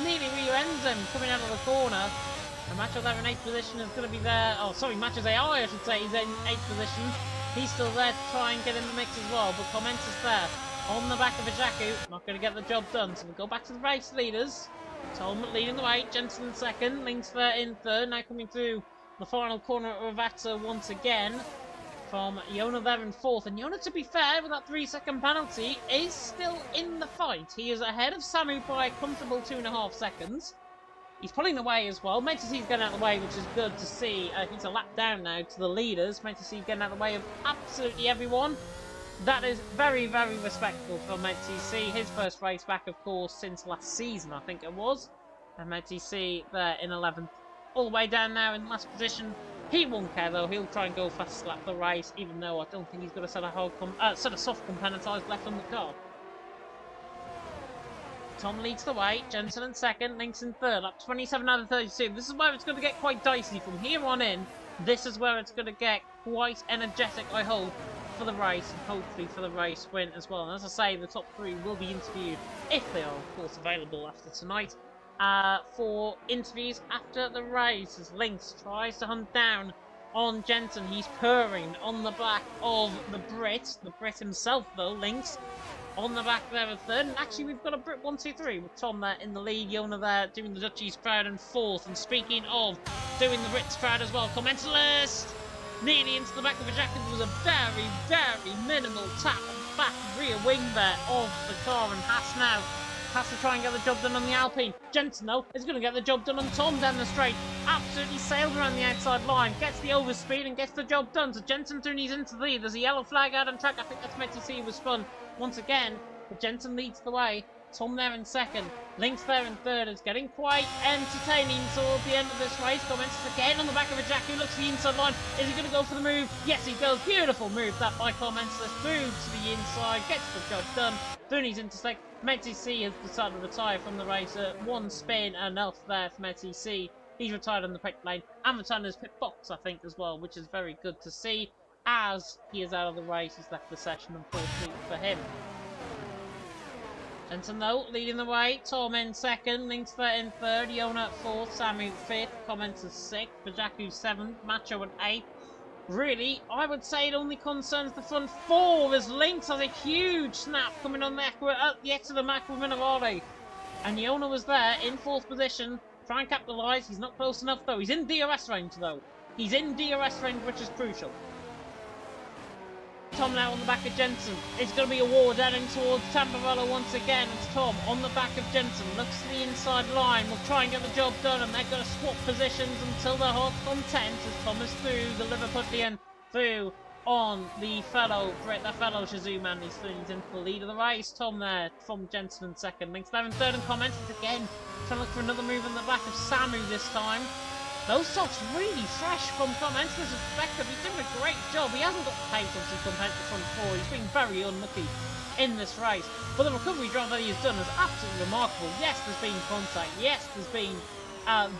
Speaker 1: Nearly rear-ends him coming out of the corner. And Macho there in 8th position is going to be there. Oh, sorry, Macho's AI, I should say. He's in 8th position. He's still there to try and get in the mix as well. But Commenta's there on the back of Ajaku. Not going to get the job done. So we'll go back to the race leaders. Tom leading the way. Jensen in 2nd. Links there in 3rd. Now coming through the final corner of Ravata once again. From Yona there in 4th. And Yona, to be fair, with that 3-second penalty, is still in the fight. He is ahead of Samu by a comfortable 2.5 seconds. He's pulling away as well. Mentese's getting out of the way, which is good to see. He's a lap down now to the leaders. Mentese getting out of the way of absolutely everyone. That is very, very respectful for Mentese. His first race back, of course, since last season, I think it was. And Mentese there in 11th. All the way down now in last position. He won't care, though. He'll try and go fast lap the race, even though I don't think he's got a set of soft componentized left on the car. Tom leads the way, Jensen in 2nd, Links in 3rd, up 27 out of 32. This is where it's going to get quite dicey from here on in. This is where it's going to get quite energetic, I hope, for the race, and hopefully for the race win as well. And as I say, the top 3 will be interviewed, if they are, of course, available after tonight, for interviews after the race. As Links tries to hunt down on Jensen. He's purring on the back of the Brit himself, though, Links. On the back there of 3rd, and actually we've got a Brit 1-2-3 with Tom there in the lead, Yona there doing the Dutchies crowd in 4th, and speaking of doing the Brits crowd as well, commentalist nearly into the back of the jacket. There was a very, very minimal tap on the back rear wing there of the car, and Haas now has to try and get the job done on the Alpine. Jensen, though, is going to get the job done on Tom down the straight. Absolutely sailed around the outside line, gets the overspeed and gets the job done. So Jensen turns into the lead. There's a yellow flag out on track. I think that's meant to see he was spun once again. But Jensen leads the way. Tom there in 2nd. Links there in 3rd. It's getting quite entertaining towards the end of this race. Comments again on the back of a Jack who looks to the inside line. Is he going to go for the move? Yes, he does. Beautiful move that by Comments. Through to the inside. Gets the job done. Booney's intersect. Metty C has decided to retire from the race. One spin enough there for Metty C. He's retired in the pit lane and retired in his pit box, I think, as well, which is very good to see. As he is out of the race, he's left the session, unfortunately for him. Jensen, though, leading the way. Tom in second, Lynx in third, Yona at fourth, Samu fifth, Comments at sixth, Bajaku seventh, Macho at eighth. Really, I would say it only concerns the front four, as Lynx has a huge snap coming on the exit of the Macro Minerale. And Yona was there in fourth position, trying to capitalise. He's not close enough, though. He's in DRS range, though. He's in DRS range, which is crucial. Tom now on the back of Jensen. It's going to be a war heading towards Tamburello once again. It's Tom on the back of Jensen. Looks to the inside line. Will try and get the job done, and they're going to swap positions until they're hot content as Tom is through the Liverpudlian through on the fellow Shazoo man. He's into the lead of the race. Tom there from Jensen in second. Lynx there in third, and comments again. Trying to look for another move in the back of Samu this time. Those softs really fresh from comments. This is effective. He's doing a great job. He hasn't got the pace, obviously, compared to the front four. He's been very unlucky in this race. But the recovery drive that he has done is absolutely remarkable. Yes, there's been contact. Yes, there's been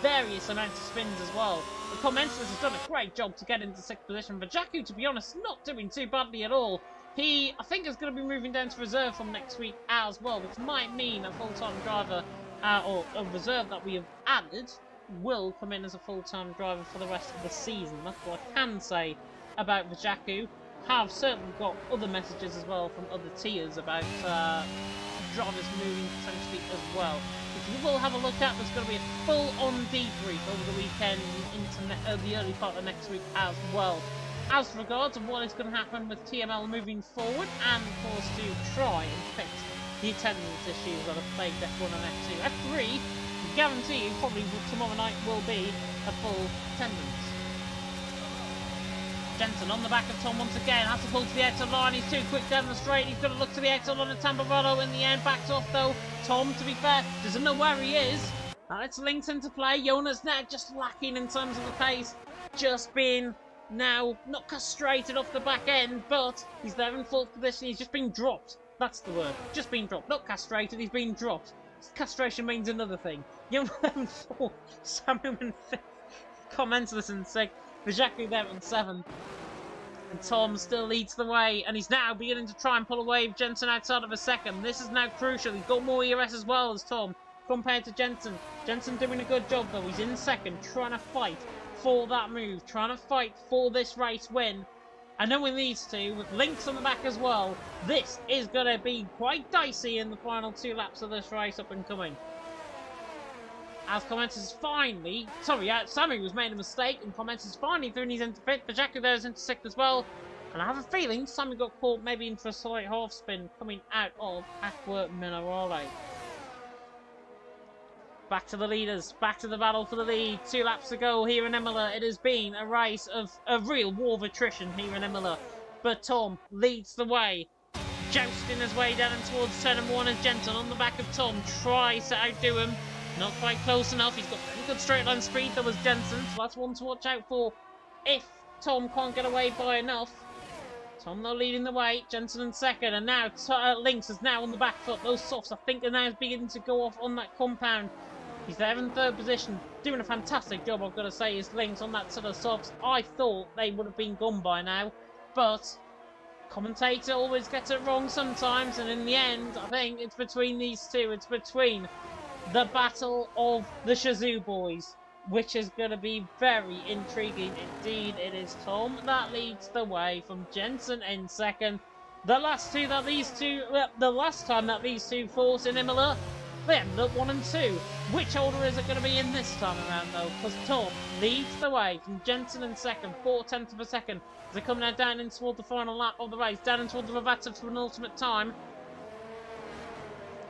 Speaker 1: various amounts of spins as well. The commentators has done a great job to get into sixth position. But Jaku, to be honest, not doing too badly at all. He, I think, is going to be moving down to reserve from next week as well, which might mean a full-time driver or a reserve that we have added will come in as a full-time driver for the rest of the season. That's what I can say about Vajaku. Have certainly got other messages as well from other tiers about drivers moving potentially as well, which we will have a look at. There's going to be a full-on debrief over the weekend into the early part of next week as well. As regards to what is going to happen with TML moving forward, and of course to try and fix the attendance issues that have plagued F1 and F2. F3, guarantee you probably tomorrow night will be a full attendance. Jensen on the back of Tom once again, has to pull to the outer line. He's too quick down the straight. He's got to look to the outer line of Tamburello in the end. Backs off though. Tom, to be fair, doesn't know where he is. And it's linked into play. Jonas now just lacking in terms of the pace. Just being now not castrated off the back end, but he's there in fourth position. He's just been dropped. That's the word. Just been dropped. Not castrated, he's been dropped. Castration means another thing. Yona 11-4, Samu in 5th, Commentless in 6th, Vajaku there in 7th. And Tom still leads the way, and he's now beginning to try and pull away with Jensen outside of a second. This is now crucial. He's got more ERS as well as Tom compared to Jensen. Jensen doing a good job though. He's in second, trying to fight for that move, trying to fight for this race win. And knowing these two, with Lynx on the back as well, this is going to be quite dicey in the final 2 laps of this race up and coming. As Comments finally, Samu was made a mistake, and Comments is finally through and he's into 5th, Vajaku there is into 6th as well. And I have a feeling Samu got caught maybe into a slight half spin coming out of Aqua Minerale. Back to the leaders, back to the battle for the lead. 2 laps to go here in Emilia. It has been a race of a real war of attrition here in Emilia. But Tom leads the way, jousting his way down towards turn 1 as Jensen on the back of Tom tries to outdo him. Not quite close enough. He's got very good straight line speed. That was Jensen, so that's one to watch out for if Tom can't get away by enough. Tom though leading the way, Jensen in second, and now Lynx is now on the back foot. Those softs I think are now beginning to go off on that compound. He's there in 3rd position, doing a fantastic job, I've got to say, his Lynx on that set of softs. I thought they would have been gone by now, but commentator always gets it wrong sometimes, and in the end, I think it's between these two. It's between the battle of the Shazoo boys, which is going to be very intriguing indeed. It is Tom that leads the way from Jensen in second. The last time that these two fought in Emilia, they ended up 1 and 2. Which order is it going to be in this time around though? Because Tom leads the way from Jensen in second, 4/10 of a second. As they come now down in toward the final lap of the race, down in toward the Ravata for an ultimate time.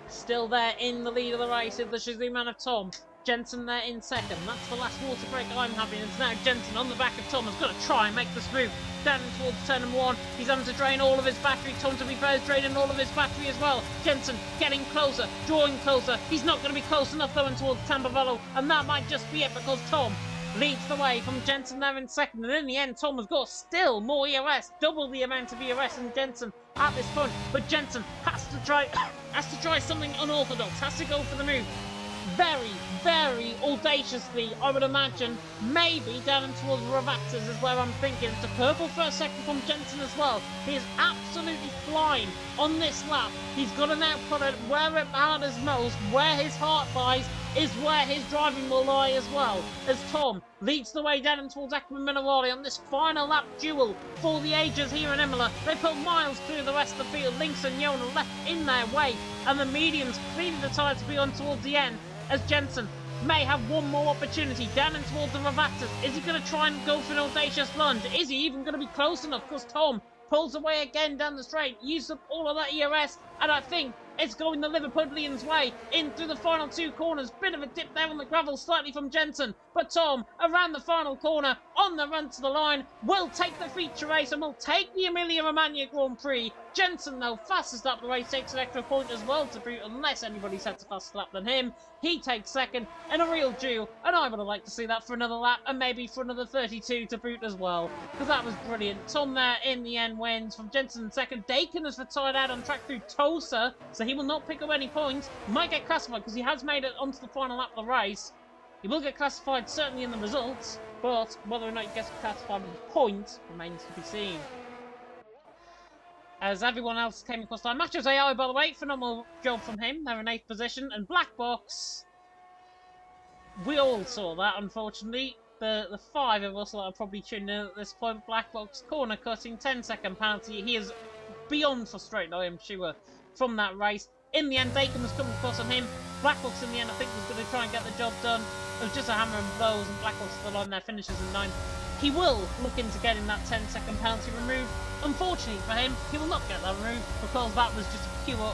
Speaker 1: Still there in the lead of the race is the Shazoo man of Tom. Jensen there in second. That's the last water break I'm having. It's now Jensen on the back of Tom. Has got to try and make this move. Down towards turn 1. He's having to drain all of his battery. Tom, to be fair, is draining all of his battery as well. Jensen getting closer, drawing closer. He's not going to be close enough though towards Tamburello. And that might just be it because Tom leads the way from Jensen there in second. And in the end, Tom has got still more ERS. Double the amount of ERS than Jensen at this point. But Jensen has to try something unorthodox. Has to go for the move. very, very audaciously, I would imagine, maybe down towards Ravaxas is where I'm thinking. It's a purple first second from Jensen as well. He is absolutely flying on this lap. He's got an output at where it matters most, where his heart lies, is where his driving will lie as well, as Tom leads the way down towards Ekman Minerali on this final lap duel for the ages here in Emilia. They put miles through the rest of the field. Lynx and Yona left in their way, and the medians clearly decided to be on towards the end, as Jensen may have one more opportunity down and towards the Ravaxas. Is he going to try and go for an audacious lunge? Is he even going to be close enough? Because Tom pulls away again down the straight, used up all of that ERS, and I think it's going the Liverpudlians' way in through the final two corners. Bit of a dip there on the gravel, slightly from Jensen, but Tom, around the final corner, on the run to the line, will take the feature race and will take the Emilia Romagna Grand Prix. Jensen, though, fastest up the race, takes an extra point as well to boot, unless anybody sets a faster lap than him. He takes second in a real duel, and I would have liked to see that for another lap, and maybe for another 32 to boot as well, because that was brilliant. Tom there in the end wins from Jensen in second. Dakin has retired out on track through Tosa, so he will not pick up any points. Might get classified because he has made it onto the final lap of the race. He will get classified certainly in the results, but whether or not he gets classified with points remains to be seen. As everyone else came across time. Matches AI, by the way, phenomenal job from him. They're in 8th position. And Black Box, we all saw that, unfortunately. The 5 of us that are probably tuning in at this point. Black Box corner cutting, 10-second penalty. He is beyond frustrated, I am sure, from that race. In the end, Dakin was coming across on him. Black Box in the end, I think, was going to try and get the job done. It was just a hammer and blows, and Black Box still on there, finishes in 9th. He will look into getting that 10-second penalty removed. Unfortunately for him, he will not get that removed because that was just a pure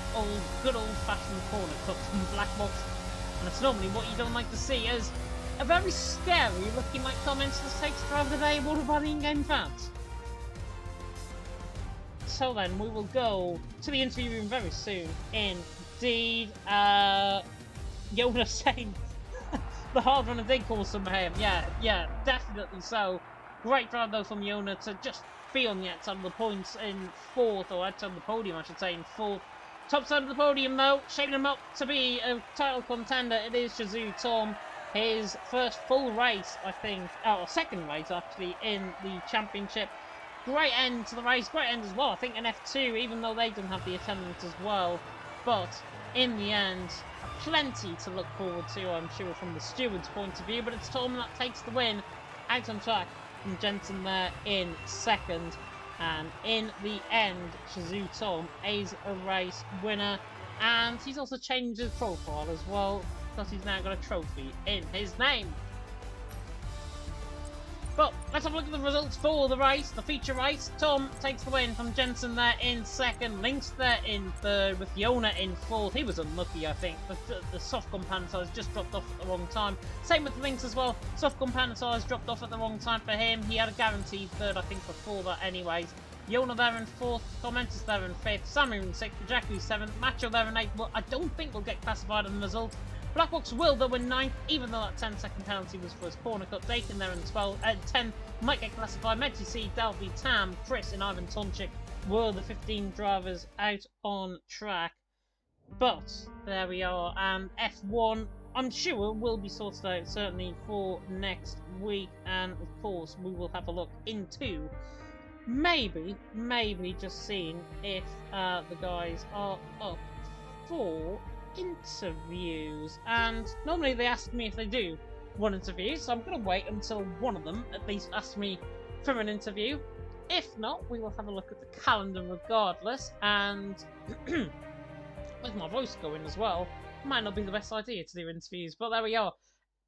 Speaker 1: good old-fashioned corner cut from Black Box. And it's normally what you don't like to see, as a very scary looking like comments that takes throughout the day. What about the in-game fans? So then, we will go to the interview room very soon. Indeed, Yoda saying the hard runner did cause some him. Yeah, definitely so. Great drive though from Yona to just be on the outside of the points in 4th, or outside of the podium I should say, in 4th. Top side of the podium though, shaping him up to be a title contender, it is Shazoo Tom. His first full race, I think, or second race actually, in the championship. Great end to the race, great end as well, I think an F2, even though they didn't have the attendance as well. But in the end, plenty to look forward to, I'm sure, from the steward's point of view. But it's Tom that takes the win out on track from Jensen there in second. And in the end, Shazoo Tom is a race winner. And he's also changed his profile as well, because he's now got a trophy in his name. But let's have a look at the results for the race, the feature race. Tom takes the win from Jensen there in second. Lynx there in third, with Yona in fourth. He was unlucky, I think. The soft compound size just dropped off at the wrong time. Same with Lynx as well. Soft compound size dropped off at the wrong time for him. He had a guaranteed third, I think, before that anyways. Yona there in fourth, Tormentus there in fifth, Sammy in sixth, Jackie seventh, Macho there in eighth. Well, I don't think we'll get classified in the result. Black Box will though in 9th, even though that 10-second penalty was for his corner cut. Dakin there in 10 might get classified. Medji C, Delphi, Tam, Chris and Ivan Tonchik were the 15 drivers out on track. But there we are, and F1 I'm sure will be sorted out certainly for next week, and of course we will have a look into maybe just seeing if the guys are up for interviews. And normally they ask me if they do one interview, so I'm going to wait until one of them at least asks me for an interview. If not, we will have a look at the calendar regardless. And with my voice going as well, might not be the best idea to do interviews, but there we are.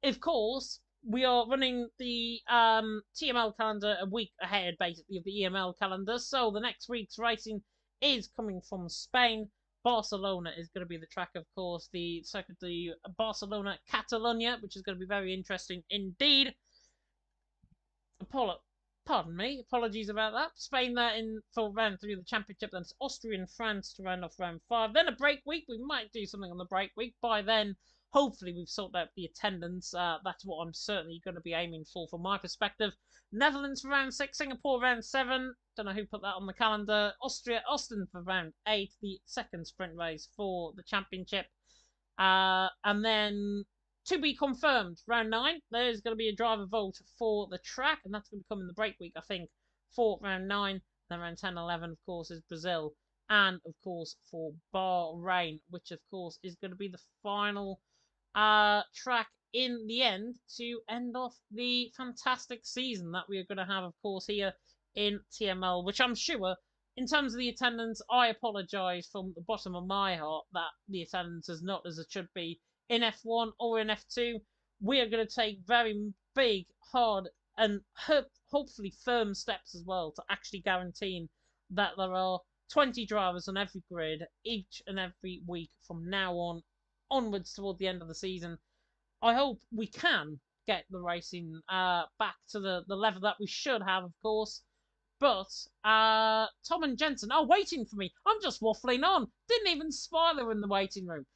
Speaker 1: Of course, we are running the TML calendar a week ahead basically of the EML calendar, so the next week's racing is coming from Spain. Barcelona is going to be the track, of course, the Barcelona Catalunya, which is going to be very interesting indeed. Pardon me, apologies about that. Spain there for round 3 of the championship, then it's Austria and France to round off round 5. Then a break week, we might do something on the break week. By then, hopefully we've sorted out the attendance. That's what I'm certainly going to be aiming for from my perspective. Netherlands for round 6, Singapore round 7. Don't know who put that on the calendar. Austin for round 8, the second sprint race for the championship. And then to be confirmed, round 9, there's going to be a driver vote for the track, and that's going to come in the break week, I think, for round 9. Then round 10, 11, of course, is Brazil. And, of course, for Bahrain, which, of course, is going to be the final track in the end to end off the fantastic season that we are going to have, of course, here in TML, which I'm sure, in terms of the attendance, I apologise from the bottom of my heart that the attendance is not as it should be in F1 or in F2. We are going to take very big, hard, and hopefully firm steps as well to actually guaranteeing that there are 20 drivers on every grid each and every week from now on onwards toward the end of the season. I hope we can get the racing back to the level that we should have, of course. But Tom and Jensen are waiting for me. I'm just waffling on. Didn't even spoiler in the waiting room.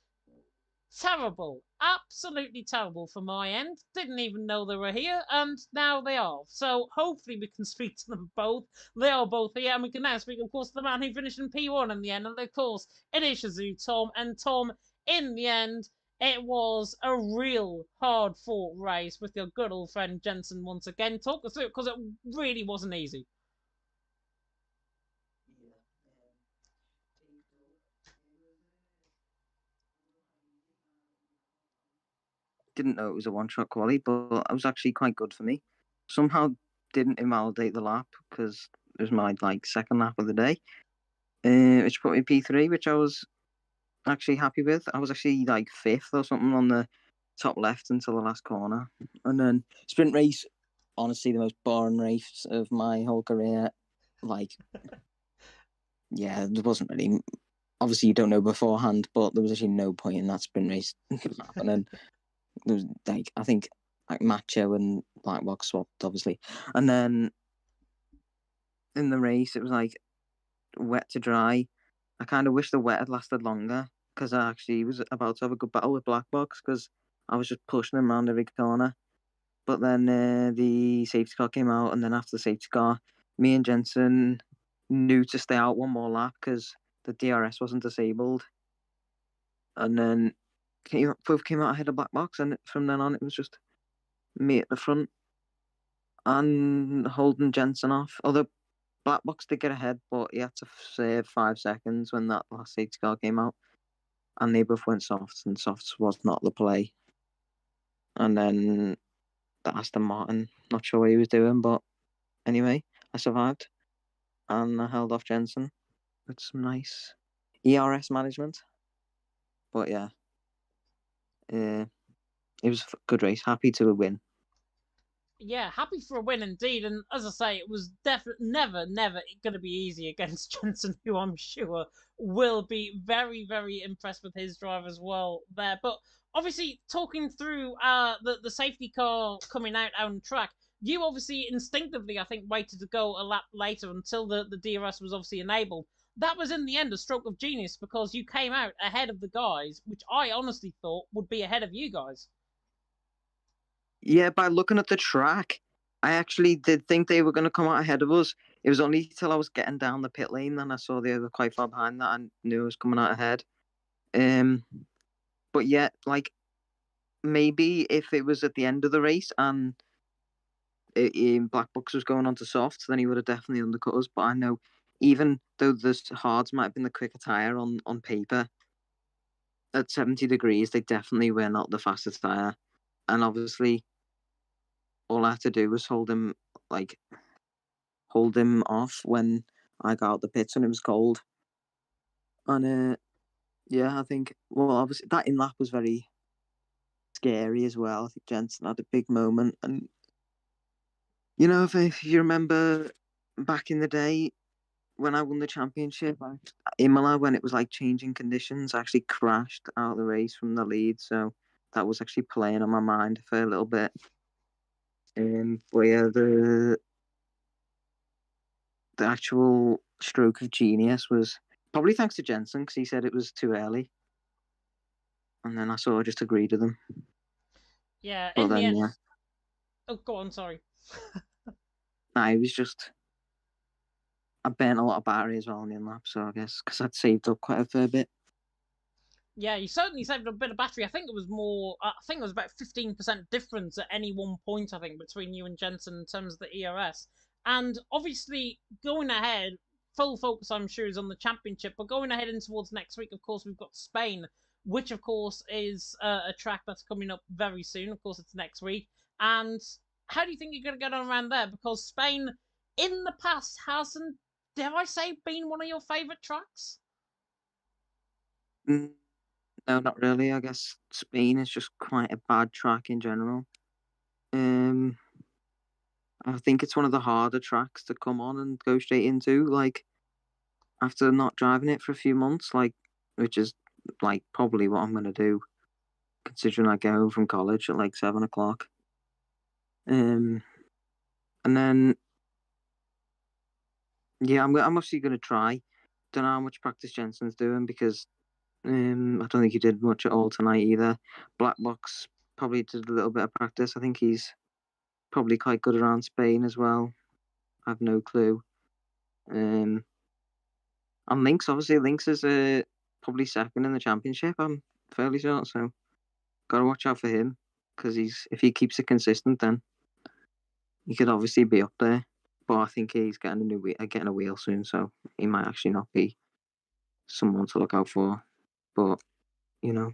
Speaker 1: Terrible. Absolutely terrible for my end. Didn't even know they were here, and now they are. So hopefully we can speak to them both. They are both here, and we can now speak, of course, to the man who finished in P1 in the end. And of course, it is Shazoo Tom. And Tom, in the end, it was a real hard fought race with your good old friend Jensen once again. Talk us through it, because it really wasn't easy.
Speaker 2: Didn't know it was a one-shot quali, but it was actually quite good for me. Somehow didn't invalidate the lap because it was my second lap of the day, which put me P3, which I was actually happy with. I was actually fifth or something on the top left until the last corner, and then sprint race. Honestly, the most boring race of my whole career. Yeah, there wasn't really. Obviously, you don't know beforehand, but there was actually no point in that sprint race happening. There was I think Macho and Blackbox swapped obviously, and then in the race it was wet to dry. I kind of wish the wet had lasted longer because I actually was about to have a good battle with Blackbox because I was just pushing him around every corner. But then the safety car came out, and then after the safety car, me and Jensen knew to stay out one more lap because the DRS wasn't disabled, and then both came out ahead of Blackbox, and from then on it was just me at the front and holding Jensen off. Although Blackbox did get ahead, but he had to save 5 seconds when that last safety car came out, and they both went softs, and softs was not the play. And then the Aston Martin, not sure what he was doing, but anyway, I survived, and I held off Jensen with some nice ERS management. But yeah, it was a good race. Happy to win.
Speaker 1: Yeah, happy for a win indeed. And as I say, it was definitely never going to be easy against Jensen, who I'm sure will be very, very impressed with his drive as well there. But obviously, talking through the safety car coming out on track, you obviously instinctively, I think, waited to go a lap later until the DRS was obviously enabled. That was in the end a stroke of genius because you came out ahead of the guys, which I honestly thought would be ahead of you guys.
Speaker 2: Yeah, by looking at the track, I actually did think they were going to come out ahead of us. It was only till I was getting down the pit lane and I saw they were quite far behind that I knew I was coming out ahead. But yeah, maybe if it was at the end of the race and Black Box was going on to softs, then he would have definitely undercut us. But I know, even though the hards might have been the quicker tyre on paper, at 70 degrees, they definitely were not the fastest tyre. And obviously, all I had to do was hold him off when I got out the pits when it was cold. And yeah, I think, well, obviously that in lap was very scary as well. I think Jensen had a big moment, and if you remember back in the day when I won the championship, Emilia, when it was changing conditions, I actually crashed out of the race from the lead, so that was actually playing on my mind for a little bit. But yeah, the actual stroke of genius was probably thanks to Jensen because he said it was too early, and then I sort of just agreed with him.
Speaker 1: Yeah,
Speaker 2: But
Speaker 1: in the
Speaker 2: then
Speaker 1: end.
Speaker 2: yeah,
Speaker 1: Oh, go on. Sorry.
Speaker 2: I was just I burnt a lot of battery as well in the lap, so I guess because I'd saved up quite a fair bit.
Speaker 1: Yeah, you certainly saved a bit of battery. I think it was more. I think it was about 15% difference at any one point. I think between you and Jensen in terms of the ERS. And obviously, going ahead, full focus I'm sure is on the championship. But going ahead in towards next week, of course, we've got Spain, which of course is a track that's coming up very soon. Of course, it's next week. And how do you think you're going to get on around there? Because Spain, in the past, hasn't, dare I say, been one of your favourite tracks?
Speaker 2: Mm, no, not really. I guess Spain is just quite a bad track in general. Um, I think it's one of the harder tracks to come on and go straight into. Like after not driving it for a few months, like which is like probably what I'm gonna do, considering I get home from college at like 7 o'clock. Um, and then yeah, I'm obviously gonna try. Don't know how much practice Jensen's doing because I don't think he did much at all tonight either. Black Box probably did a little bit of practice. I think he's probably quite good around Spain as well. I have no clue. Um, and Lynx, obviously, Lynx is probably second in the championship. I'm fairly sure, so gotta watch out for him because he's if he keeps it consistent, then he could obviously be up there. But I think he's getting a new getting a wheel soon, so he might actually not be someone to look out for. But you know,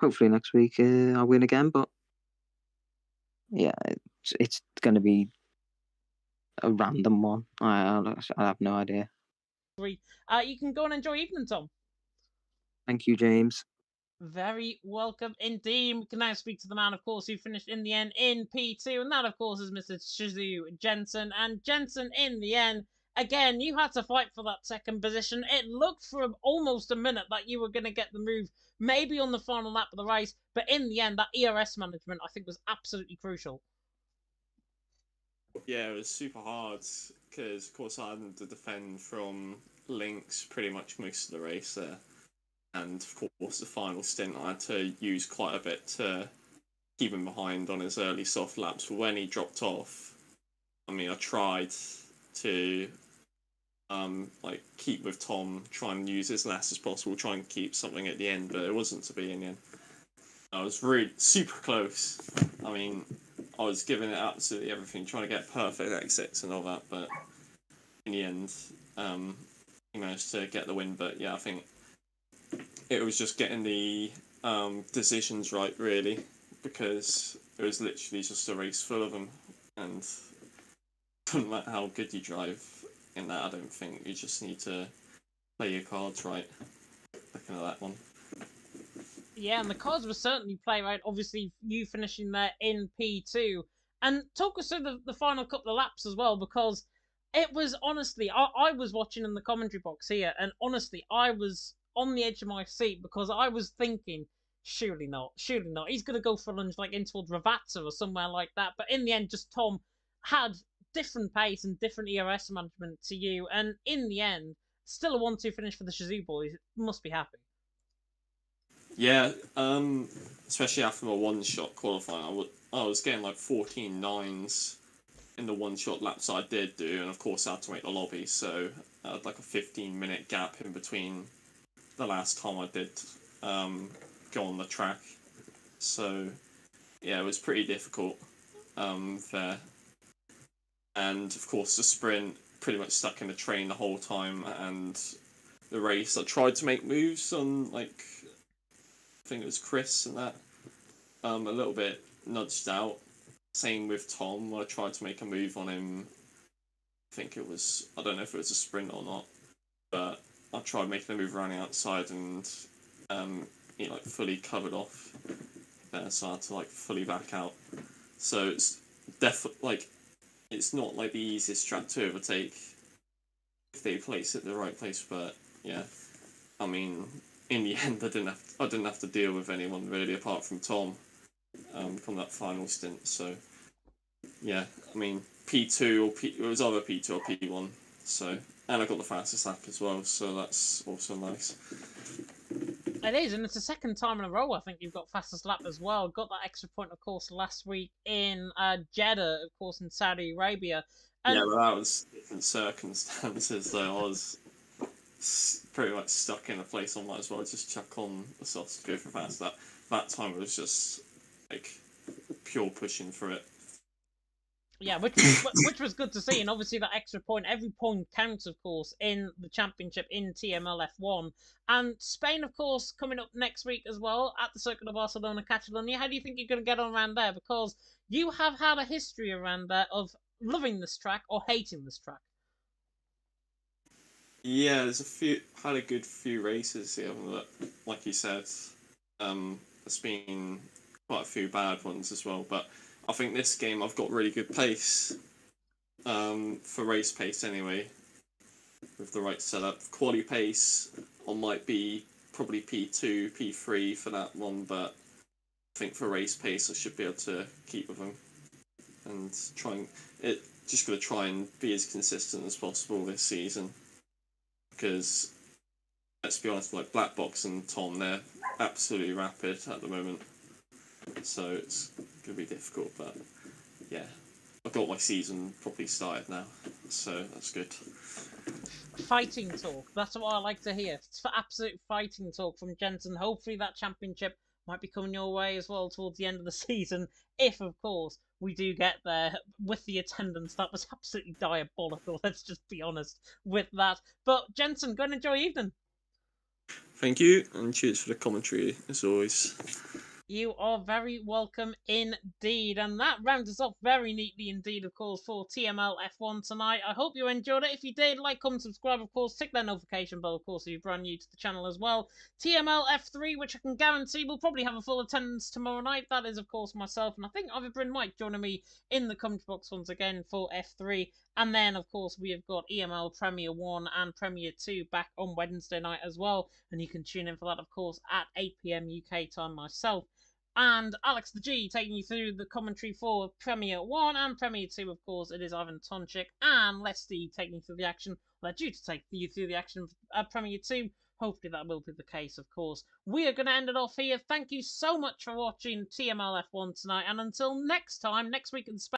Speaker 2: hopefully next week I'll win again. But yeah, it's going to be a random one. I have no idea.
Speaker 1: You can go and enjoy evening, Tom.
Speaker 2: Thank you, James.
Speaker 1: Very welcome indeed. We can now speak to the man, of course, who finished in the end in P2, and that, of course, is Mr. Shizu Jensen. And Jensen, in the end, again, you had to fight for that second position. It looked for almost a minute that you were going to get the move, maybe on the final lap of the race, but in the end, that ERS management, I think, was absolutely crucial.
Speaker 3: Yeah, it was super hard because, of course, I had to defend from Lynx pretty much most of the race there. And, of course, the final stint, I had to use quite a bit to keep him behind on his early soft laps. But when he dropped off, I mean, I tried to keep with Tom, try and use as less as possible, try and keep something at the end, but it wasn't to be in the end. I was really super close. I mean, I was giving it absolutely everything, trying to get perfect exits and all that, but in the end, he managed to get the win. But yeah, I think it was just getting the decisions right, really, because it was literally just a race full of them, and it doesn't matter how good you drive in that, I don't think. You just need to play your cards right. Looking at that one.
Speaker 1: Yeah, and the cards were certainly play right. Obviously, you finishing there in P2. And talk us through the final couple of laps as well, because it was honestly, I was watching in the commentary box here, and honestly, I was on the edge of my seat because I was thinking, surely not, surely not. He's going to go for a lunge like in towards Ravazza or somewhere like that. But in the end, just Tom had different pace and different ERS management to you. And in the end, still a 1-2 finish for the Shazoo boys. Must be happy.
Speaker 3: Yeah, especially after my one-shot qualifying, I was getting like 14 nines in the one-shot laps I did do, and of course I had to make the lobby, so I had like a 15-minute gap in between the last time I did go on the track. So yeah, it was pretty difficult there. And of course the sprint, pretty much stuck in the train the whole time, and the race I tried to make moves on, like, I think it was Chris and that, a little bit nudged out. Same with Tom, when I tried to make a move on him. I think it was, I don't know if it was a sprint or not, but I tried making a move around the outside, and he like fully covered off there, so I had to like fully back out. So it's definitely like, it's not like the easiest track to overtake if they place it in the right place, but yeah, I mean, in the end, I didn't have to deal with anyone really apart from Tom from that final stint. So yeah, I mean, P2 or it was either P2 or P1. So, and I got the fastest lap as well, so that's also nice.
Speaker 1: It is, and it's the second time in a row I think you've got fastest lap as well. Got that extra point, of course, last week in Jeddah, of course, in Saudi Arabia. And
Speaker 3: yeah, but that was different circumstances, though. I was pretty much stuck in a place. I might as well just chuck on the sauce to go for fast. That time it was just like pure pushing for it.
Speaker 1: Yeah, which was good to see, and obviously that extra point, every point counts, of course, in the championship in TML F1. And Spain, of course, coming up next week as well at the Circuit of Barcelona, Catalonia. How do you think you're going to get on around there? Because you have had a history around there of loving this track or hating this track.
Speaker 3: Yeah, had a good few races here, but like you said, there's been quite a few bad ones as well. But I think this game I've got really good pace, for race pace anyway, with the right setup. Quali pace, I might be probably P2, P3 for that one, but I think for race pace I should be able to keep with them and just gonna try and be as consistent as possible this season. Because let's be honest, like Black Box and Tom, they're absolutely rapid at the moment, so it's gonna be difficult. But yeah, I've got my season properly started now, so that's good.
Speaker 1: Fighting talk. That's what I like to hear. It's for absolute fighting talk from Jensen. Hopefully that championship might be coming your way as well towards the end of the season, if of course we do get there with the attendance. That was absolutely diabolical. Let's just be honest with that. But Jensen, go and enjoy your evening.
Speaker 3: Thank you, and cheers for the commentary as always.
Speaker 1: You are very welcome indeed. And that rounds us off very neatly indeed, of course, for TML F1 tonight. I hope you enjoyed it. If you did, like, comment, subscribe, of course. Tick that notification bell, of course, if you're brand new to the channel as well. TML F3, which I can guarantee will probably have a full attendance tomorrow night. That is, of course, myself. And I think either Bryn Mike joining me in the comment box once again for F3. And then, of course, we have got EML Premier 1 and Premier 2 back on Wednesday night as well. And you can tune in for that, of course, at 8 PM UK time myself. And Alex the G taking you through the commentary for Premier 1 and Premier 2, of course. It is Ivan Tonchik and Leslie taking you through the action. They're due to take you through the action of Premier 2. Hopefully that will be the case, of course. We are going to end it off here. Thank you so much for watching TML F1 tonight. And until next time, next week in Spain.